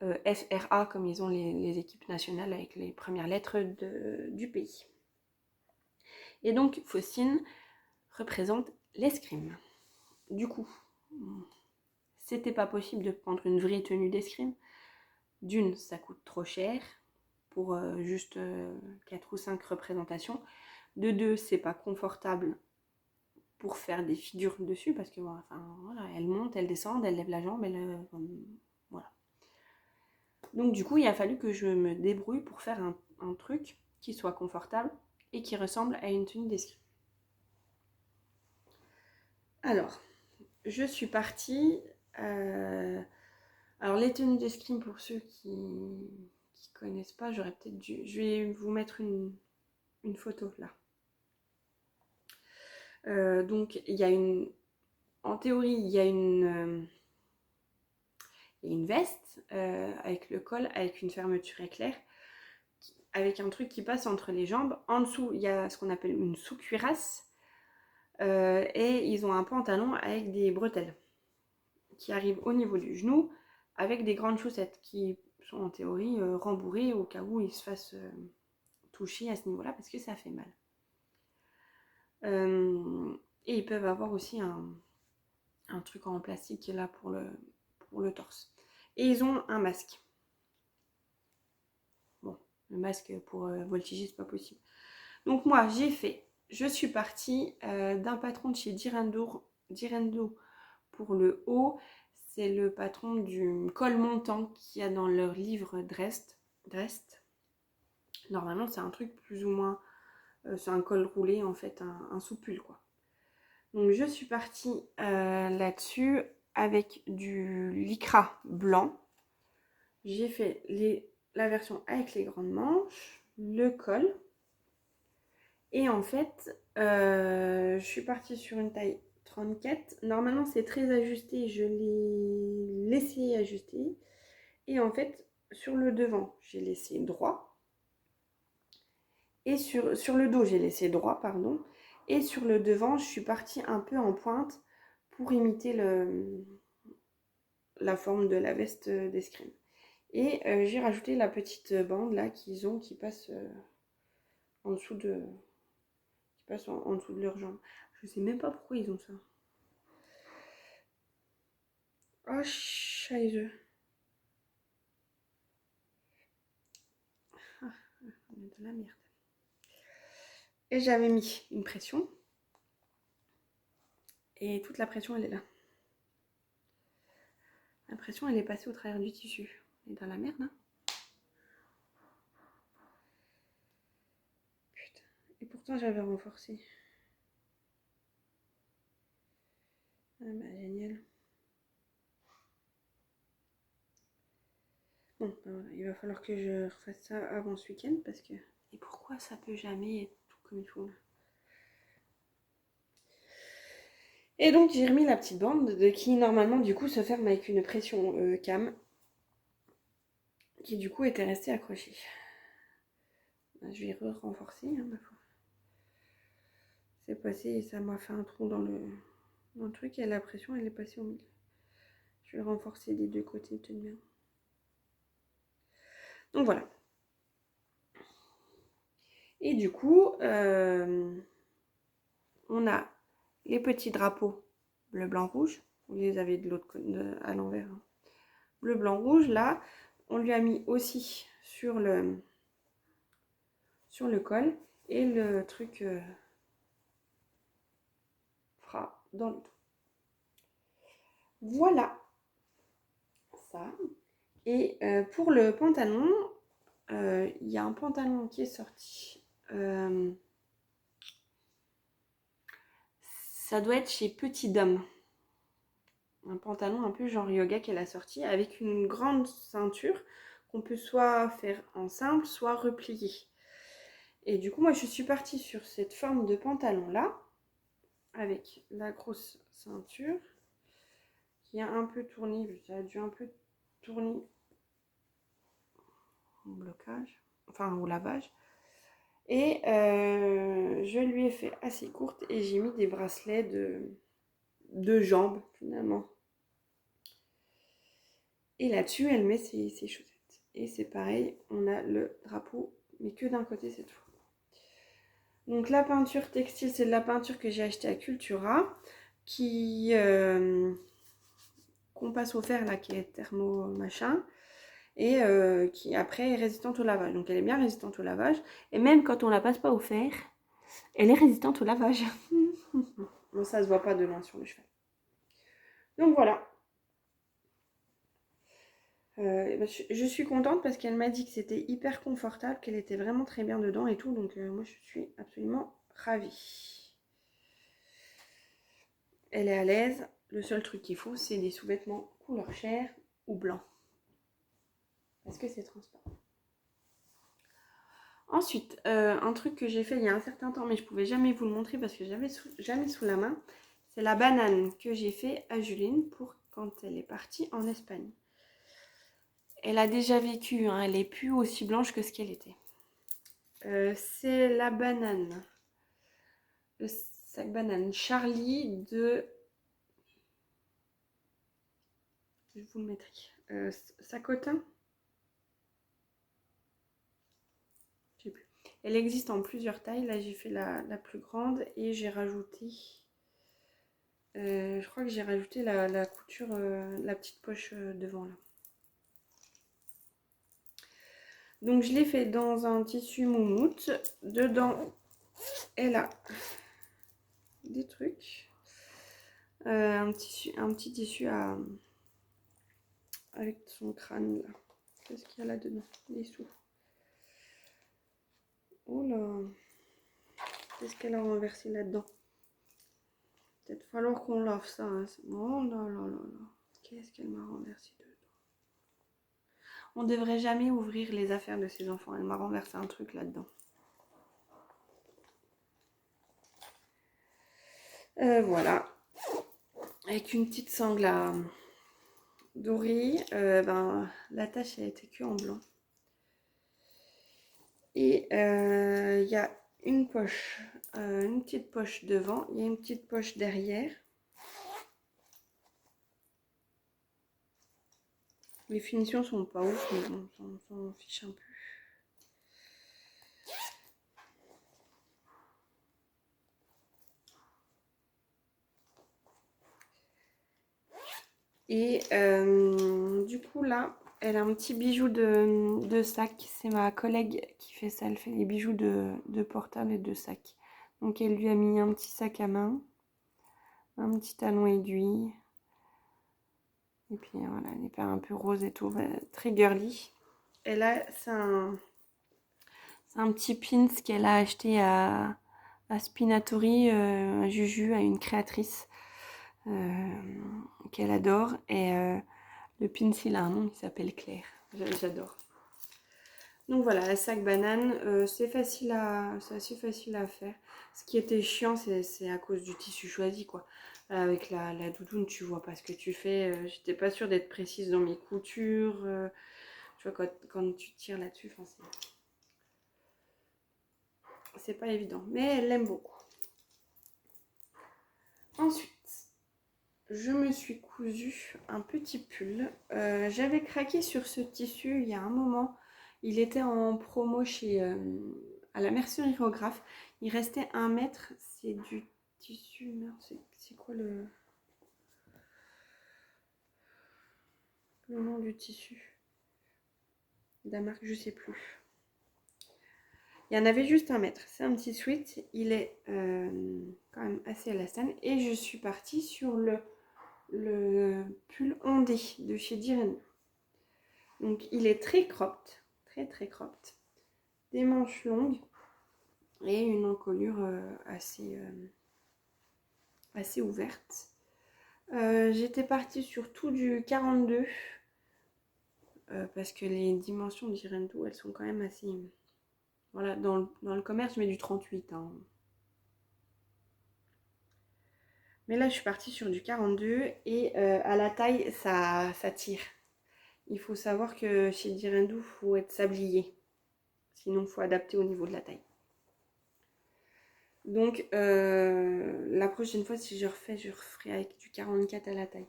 FRA comme ils ont les équipes nationales avec les premières lettres du pays. Et donc Faustine représente l'escrime. Du coup, c'était pas possible de prendre une vraie tenue d'escrime. D'une, ça coûte trop cher pour juste 4 ou 5 représentations. De deux, c'est pas confortable pour faire des figures dessus parce que enfin, voilà, elle monte, elle descend, elle lève la jambe, voilà. Donc du coup, il a fallu que je me débrouille pour faire un truc qui soit confortable et qui ressemble à une tenue d'escrime. Alors, je suis partie. Alors les tenues d'escrime, pour ceux qui connaissent pas, j'aurais peut-être dû. Je vais vous mettre une photo là. Donc il y a en théorie, il y a une veste avec le col, avec une fermeture éclair, avec un truc qui passe entre les jambes. En dessous, il y a ce qu'on appelle une sous-cuirasse. Et ils ont un pantalon avec des bretelles qui arrivent au niveau du genou avec des grandes chaussettes qui sont en théorie rembourrées au cas où ils se fassent toucher à ce niveau-là parce que ça fait mal. Et ils peuvent avoir aussi un truc en plastique qui est là pour le torse. Et ils ont un masque. Bon, le masque pour voltiger, c'est pas possible. Donc moi, je suis partie d'un patron de chez Direndo pour le haut. C'est le patron du col montant qu'il y a dans leur livre Drest. Normalement, c'est un truc plus ou moins... c'est un col roulé, en fait, un soupule, quoi. Donc, je suis partie là-dessus avec du lycra blanc. J'ai fait la version avec les grandes manches, le col. Et en fait, je suis partie sur une taille 34. Normalement, c'est très ajusté. Je l'ai laissé ajuster. Et en fait, sur le devant, j'ai laissé droit. Et sur le dos, j'ai laissé droit, pardon. Et sur le devant, je suis partie un peu en pointe pour imiter la forme de la veste d'escrime. Et j'ai rajouté la petite bande là qu'ils ont qui passe en dessous de en dessous de leurs jambes. Je sais même pas pourquoi ils ont ça. Oh, scheiße. Ah, on est de la merde. Et j'avais mis une pression. Et toute la pression, elle est là. La pression, elle est passée au travers du tissu. On est dans la merde, hein. Putain. Et pourtant, j'avais renforcé. Ah bah, génial. Bon, bah voilà, il va falloir que je refasse ça avant ce week-end parce que... Et pourquoi ça peut jamais être tout comme il faut là? Et donc j'ai remis la petite bande qui normalement du coup se ferme avec une pression cam qui du coup était restée accrochée. Je vais renforcer hein, ma foi. c'est passé et ça m'a fait un trou dans le truc et la pression elle est passée au milieu. Je vais renforcer des deux côtés, peut-être bien. Donc voilà. Et du coup, on a les petits drapeaux bleu, blanc, rouge. Vous les avez de l'autre côté, à l'envers. Hein. Bleu, blanc, rouge. Là, on lui a mis aussi sur le col et le truc fera dans le dos. Voilà ça. Et pour le pantalon, il y a un pantalon qui est sorti. Ça doit être chez Petit Dom. Un pantalon un peu genre yoga qu'elle a sorti avec une grande ceinture qu'on peut soit faire en simple, soit replier. Et du coup, moi, je suis partie sur cette forme de pantalon-là, avec la grosse ceinture, qui a un peu tourné, ça a dû un peu tourner au blocage, enfin au lavage. Et je lui ai fait assez courte et j'ai mis des bracelets de jambes, finalement. Et là-dessus, elle met ses chaussettes. Et c'est pareil, on a le drapeau, mais que d'un côté cette fois. Donc la peinture textile, c'est de la peinture que j'ai achetée à Cultura, qu'on passe au fer là, qui est thermo machin, et qui après est résistante au lavage. Donc elle est bien résistante au lavage, et même quand on la passe pas au fer, elle est résistante au lavage. Bon, ça se voit pas de loin sur le cheval. Donc voilà. Je suis contente parce qu'elle m'a dit que c'était hyper confortable, qu'elle était vraiment très bien dedans et tout. Donc moi je suis absolument ravie. Elle est à l'aise. Le seul truc qu'il faut, c'est des sous-vêtements couleur chair ou blanc. Parce que c'est transparent. Ensuite, un truc que j'ai fait il y a un certain temps, mais je pouvais jamais vous le montrer parce que j'avais jamais sous la main, c'est la banane que j'ai fait à Juline pour quand elle est partie en Espagne. Elle a déjà vécu, hein, elle est plus aussi blanche que ce qu'elle était. C'est la banane, le sac banane Charlie de... Je vous le mettrai. Sacotin. Je sais plus. Elle existe en plusieurs tailles. Là, j'ai fait la plus grande et j'ai rajouté... je crois que j'ai rajouté la couture, la petite poche devant là. Donc je l'ai fait dans un tissu moumoute. Dedans, elle a des trucs. Un petit tissu avec son crâne là. Qu'est-ce qu'il y a là-dedans? Des sous. Oh là! Qu'est-ce qu'elle a renversé là-dedans? Peut-être falloir qu'on lave ça. Hein. Oh là là là là. Qu'est-ce qu'elle m'a renversé dedans? On devrait jamais ouvrir les affaires de ses enfants. Elle m'a renversé un truc là-dedans. Voilà. Avec une petite sangle dorée. La tache a été que en blanc. Et il y a une poche, une petite poche devant. Il y a une petite poche derrière. Les finitions sont pas ouf, mais bon, on s'en fiche un peu. Et du coup là, elle a un petit bijou de sac. C'est ma collègue qui fait ça. Elle fait les bijoux de portable et de sac. Donc elle lui a mis un petit sac à main, un petit talon aiguille. Et puis voilà, elle est pas un peu rose et tout, très girly. Et là, c'est un petit pins qu'elle a acheté à Spinatori, un Juju, à une créatrice qu'elle adore. Et le pins, il a un nom qui s'appelle Claire. J'adore. Donc voilà, la sac banane, c'est assez facile à faire. Ce qui était chiant, c'est à cause du tissu choisi, quoi. Avec la doudoune, tu vois pas ce que tu fais. J'étais pas sûre d'être précise dans mes coutures. Tu vois, quand tu tires là-dessus, c'est pas évident. Mais elle l'aime beaucoup. Ensuite, je me suis cousu un petit pull. J'avais craqué sur ce tissu il y a un moment. Il était en promo à la mercerie Rographe. Il restait 1 mètre. C'est du tissu. Merde, c'est quoi le nom du tissu? La marque, je sais plus. Il y en avait juste 1 mètre. C'est un petit sweat. Il est quand même assez élastane. Et je suis partie sur le pull ondé de chez Diren. Donc il est très cropped, très très cropped. Des manches longues et une encolure assez ouverte. J'étais partie sur tout du 42 parce que les dimensions d'Irento, elles sont quand même assez... Voilà, dans le commerce, je mets du 38. Hein. Mais là, je suis partie sur du 42 et à la taille, ça tire. Il faut savoir que chez Direndou, il faut être sablier. Sinon, il faut adapter au niveau de la taille. Donc, la prochaine fois, si je referai avec du 44 à la taille.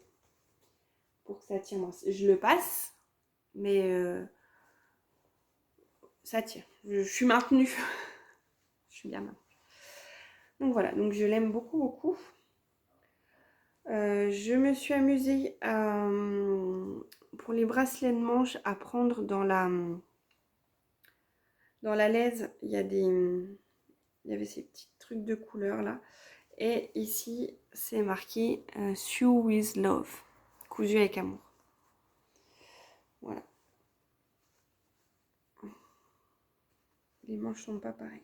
Pour que ça tire moins. Je le passe, mais ça tire. Je suis maintenue. Je suis bien maintenue. Donc voilà, donc je l'aime beaucoup, beaucoup. Je me suis amusée pour les bracelets de manche à prendre dans la laise. Il y avait ces petits trucs de couleur là. Et ici, c'est marqué Sew with Love, cousu avec amour. Voilà. Les manches sont pas pareilles.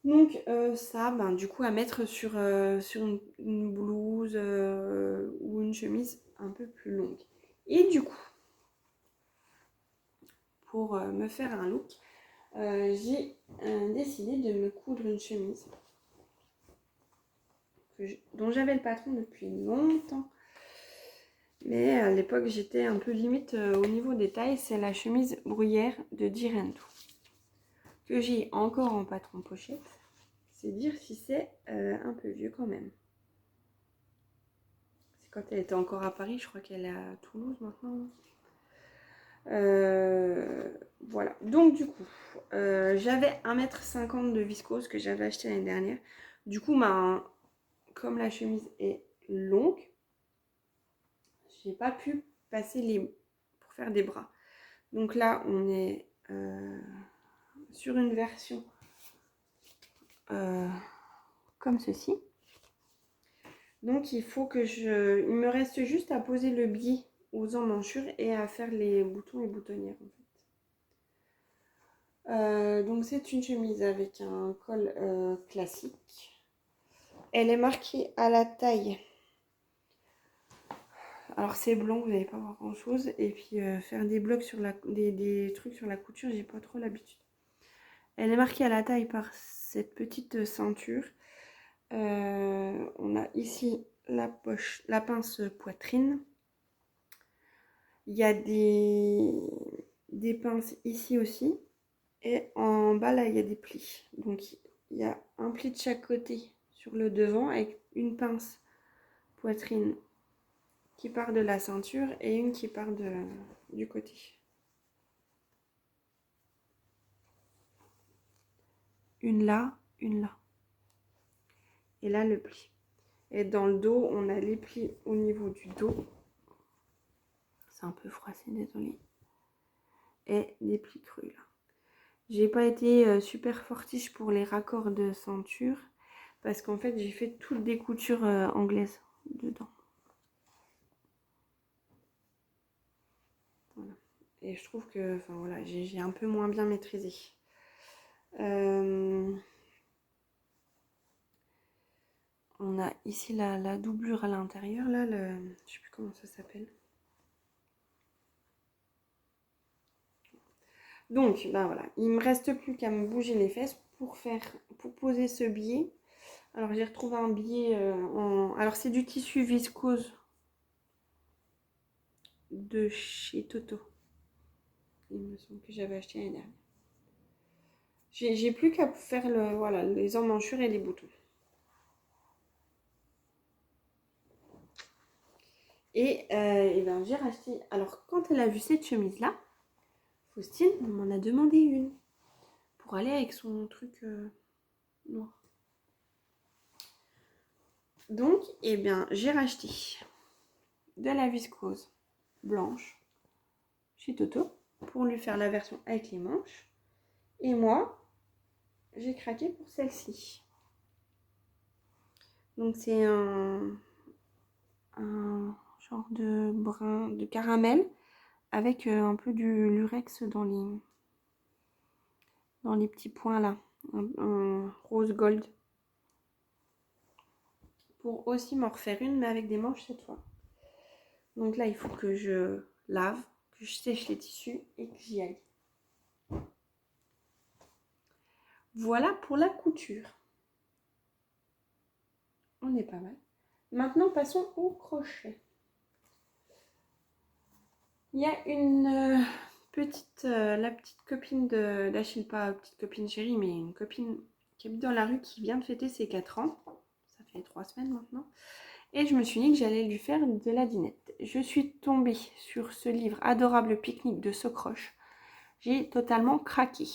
Donc ça, du coup, à mettre sur une blouse ou une chemise un peu plus longue. Et du coup, pour me faire un look, j'ai décidé de me coudre une chemise dont j'avais le patron depuis longtemps. Mais à l'époque, j'étais un peu limite au niveau des tailles. C'est la chemise bruyère de Direndou que j'ai encore en patron pochette. C'est dire si c'est un peu vieux quand même. C'est quand elle était encore à Paris, je crois qu'elle est à Toulouse maintenant. Voilà. Donc du coup, j'avais 1,50 m de viscose que j'avais acheté l'année dernière. Du coup, comme la chemise est longue, j'ai pas pu passer pour faire des bras. Donc là, on est sur une version comme ceci. Donc il faut il me reste juste à poser le biais aux emmanchures et à faire les boutons et boutonnières en fait. Donc c'est une chemise avec un col classique. Elle est marquée à la taille. Alors c'est blanc, vous n'allez pas voir grand chose. Et puis faire des blocs sur des trucs sur la couture, j'ai pas trop l'habitude. Elle est marquée à la taille par cette petite ceinture. On a ici la pince poitrine. Il y a des pinces ici aussi. Et en bas, là, il y a des plis. Donc, il y a un pli de chaque côté sur le devant avec une pince poitrine qui part de la ceinture et une qui part du côté. Une là, une là. Et là, le pli. Et dans le dos, on a les plis au niveau du dos. C'est un peu froissé, désolé. Et des plis crus là. J'ai pas été super fortiche pour les raccords de ceinture parce qu'en fait j'ai fait toutes des coutures anglaises dedans. Voilà. Et je trouve que voilà, j'ai un peu moins bien maîtrisé. On a ici la doublure à l'intérieur, là, je sais plus comment ça s'appelle. Donc, voilà, il me reste plus qu'à me bouger les fesses pour poser ce biais. Alors, j'ai retrouvé un biais alors, c'est du tissu viscose de chez Toto. Il me semble que j'avais acheté l'année dernière. J'ai plus qu'à faire les emmanchures et les boutons. Et ben, j'ai racheté. Alors, quand elle a vu cette chemise-là, Faustine m'en a demandé une pour aller avec son truc noir. Donc, eh bien, j'ai racheté de la viscose blanche chez Toto pour lui faire la version avec les manches. Et moi, j'ai craqué pour celle-ci. Donc, c'est un genre de brun de caramel avec un peu du lurex dans les petits points là, un rose gold. Pour aussi m'en refaire une, mais avec des manches cette fois. Donc là, il faut que je lave, que je sèche les tissus et que j'y aille. Voilà pour la couture. On est pas mal. Maintenant, passons au crochet. Il y a une la petite copine d'Achille, pas petite copine chérie, mais une copine qui habite dans la rue qui vient de fêter ses 4 ans. Ça fait 3 semaines maintenant. Et je me suis dit que j'allais lui faire de la dinette. Je suis tombée sur ce livre Adorable pique-nique de Socroche. J'ai totalement craqué.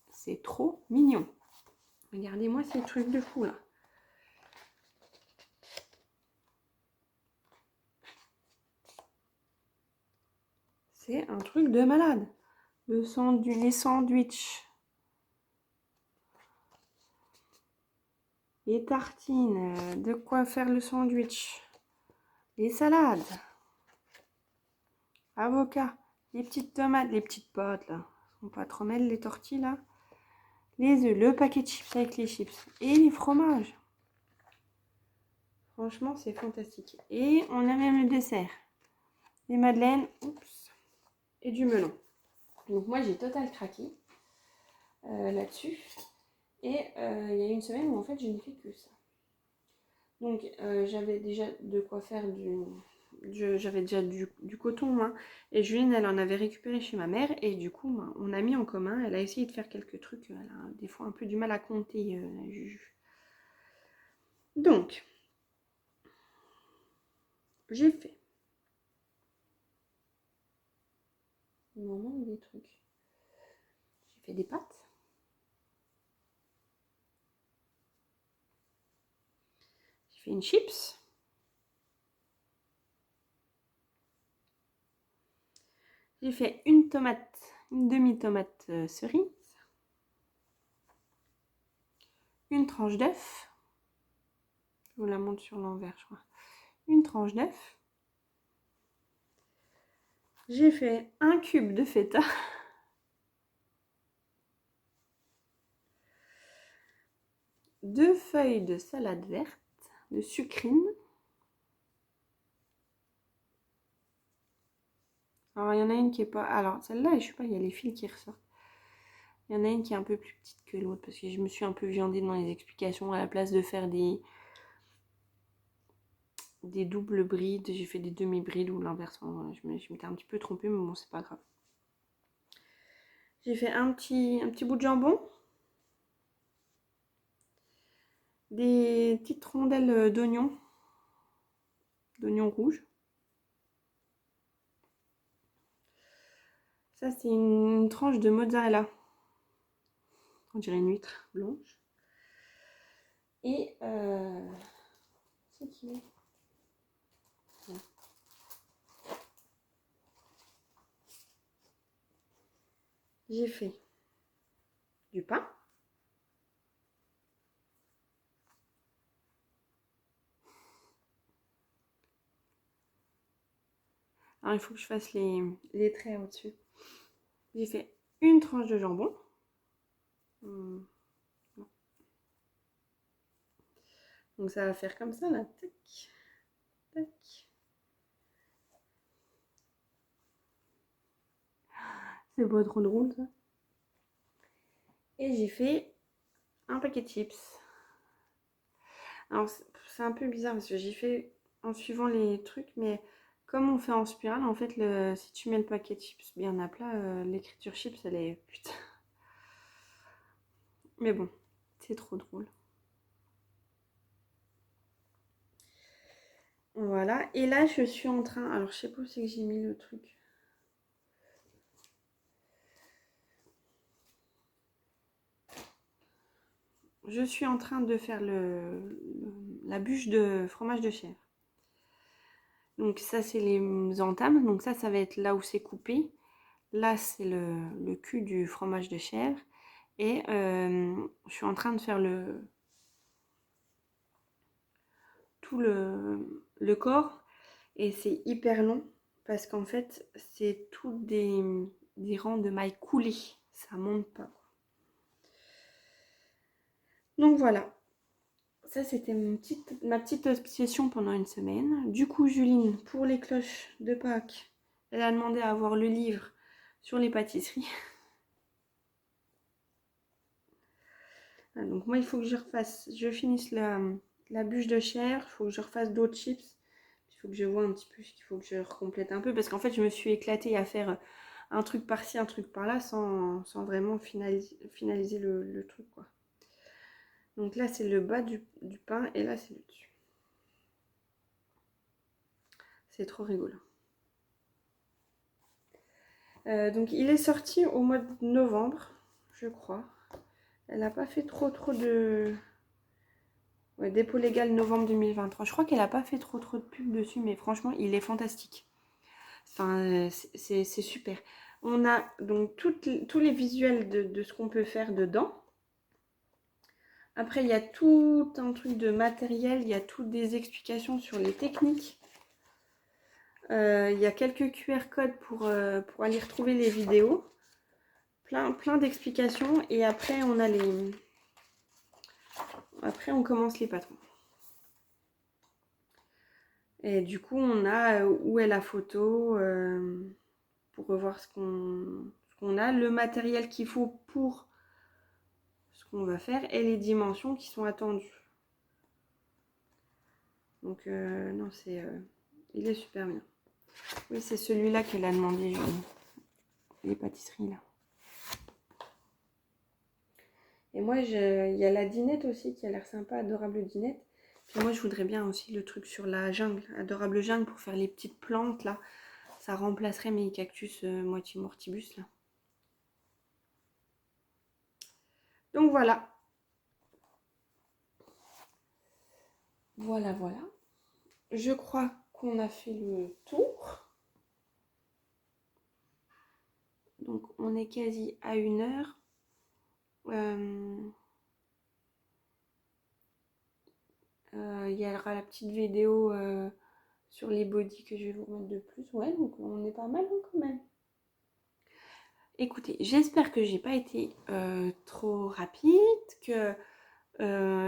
C'est trop mignon. Regardez-moi ces trucs de fou là. C'est un truc de malade. Les sandwichs. Les tartines. De quoi faire le sandwich. Les salades. Avocats. Les petites tomates. Les petites pâtes là. On pas trop mêler les tortillas là. Les œufs. Le paquet de chips avec les chips. Et les fromages. Franchement, c'est fantastique. Et on a même le dessert. Des madeleines. Oups. Et du melon. Donc moi, j'ai total craqué là-dessus. Et il y a une semaine où en fait, je n'ai fait que ça. Donc j'avais déjà de quoi faire j'avais déjà du coton, hein, et Juline, elle en avait récupéré chez ma mère, et du coup, on a mis en commun. Elle a essayé de faire quelques trucs. Elle a des fois un peu du mal à compter, la Juju. Donc, j'ai fait. Il m'en manque des trucs. J'ai fait des pâtes. J'ai fait une chips. J'ai fait une tomate, une demi-tomate cerise. Une tranche d'œuf. Je vous la montre sur l'envers, je crois. Une tranche d'œuf. J'ai fait un cube de feta. Deux feuilles de salade verte, de sucrine. Alors, il y en a une qui est pas... Alors, celle-là, je sais pas, il y a les fils qui ressortent. Il y en a une qui est un peu plus petite que l'autre, parce que je me suis un peu viandée dans les explications. À la place de faire des doubles brides, j'ai fait des demi-brides ou l'inversement. Je m'étais un petit peu trompée, mais bon, c'est pas grave. J'ai fait un petit bout de jambon. Des petites rondelles d'oignons rouges. Ça, c'est une tranche de mozzarella. On dirait une huître blanche. Et c'est qui est j'ai fait du pain. Alors, il faut que je fasse les traits au-dessus. J'ai fait une tranche de jambon. Donc, ça va faire comme ça, là. Tac, tac. C'est pas trop drôle, ça. Et j'ai fait un paquet de chips. Alors, c'est un peu bizarre parce que j'ai fait en suivant les trucs, mais comme on fait en spirale, en fait, si tu mets le paquet de chips bien à plat, l'écriture chips, elle est... Putain. Mais bon, c'est trop drôle. Voilà. Et là, je suis en train... Alors, je sais pas où c'est que j'ai mis le truc. Je suis en train de faire la bûche de fromage de chèvre. Donc ça, c'est les entames. Donc ça va être là où c'est coupé. Là, c'est le cul du fromage de chèvre. Et je suis en train de faire tout le corps. Et c'est hyper long parce qu'en fait, c'est tout des rangs de mailles coulées. Ça monte pas. Donc voilà. Ça, c'était ma petite obsession pendant une semaine. Du coup, Juline, pour les cloches de Pâques, elle a demandé à avoir le livre sur les pâtisseries. Donc moi, il faut que je finisse la bûche de chèvre, il faut que je refasse d'autres chips. Il faut que je vois un petit peu ce qu'il faut que je recomplète un peu. Parce qu'en fait, je me suis éclatée à faire un truc par-ci, un truc par-là, sans vraiment finaliser le truc, quoi. Donc là, c'est le bas du pain et là, c'est le dessus. C'est trop rigolo. Donc il est sorti au mois de novembre, je crois. Elle n'a pas fait trop de... Ouais, dépôt légal novembre 2023. Je crois qu'elle n'a pas fait trop de pub dessus, mais franchement, il est fantastique. Enfin, c'est super. On a donc tous les visuels de ce qu'on peut faire dedans. Après, il y a tout un truc de matériel, il y a toutes des explications sur les techniques. Il y a quelques QR codes pour aller retrouver les vidéos. Plein d'explications. Et après, on commence les patrons. Et du coup, on a où est la photo pour revoir ce qu'on a, le matériel qu'il faut pour ce qu'on va faire et les dimensions qui sont attendues. Donc, non, il est super bien. Oui, c'est celui-là qu'elle a demandé, les pâtisseries là. Et moi, il y a la dinette aussi qui a l'air sympa, adorable dinette. Puis moi, je voudrais bien aussi le truc sur la jungle, adorable jungle pour faire les petites plantes là. Ça remplacerait mes cactus moitié mortibus là. Donc voilà. Voilà. Je crois qu'on a fait le tour. Donc on est quasi à 1 heure. Il y aura la petite vidéo sur les bodys que je vais vous remettre de plus. Ouais, donc on est pas mal hein, quand même. Écoutez, j'espère que j'ai pas été trop rapide, que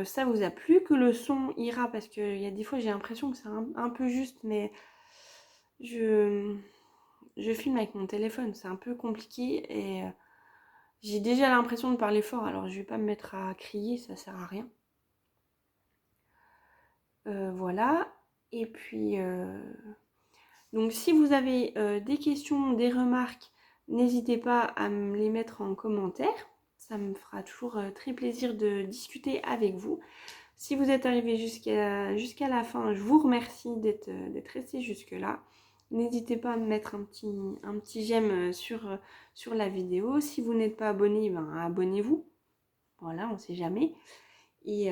ça vous a plu, que le son ira, parce qu'il y a des fois j'ai l'impression que c'est un peu juste, mais je filme avec mon téléphone, c'est un peu compliqué et j'ai déjà l'impression de parler fort, alors je vais pas me mettre à crier, ça sert à rien. Voilà, et puis donc si vous avez des questions, des remarques, n'hésitez pas à me les mettre en commentaire. Ça me fera toujours très plaisir de discuter avec vous. Si vous êtes arrivé jusqu'à la fin, je vous remercie d'être resté jusque-là. N'hésitez pas à me mettre un petit j'aime sur la vidéo. Si vous n'êtes pas abonné, ben, abonnez-vous. Voilà, on ne sait jamais. Et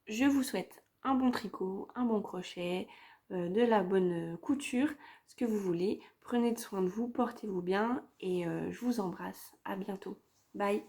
je vous souhaite un bon tricot, un bon crochet, de la bonne couture, ce que vous voulez. Prenez soin de vous, portez-vous bien et je vous embrasse. À bientôt. Bye.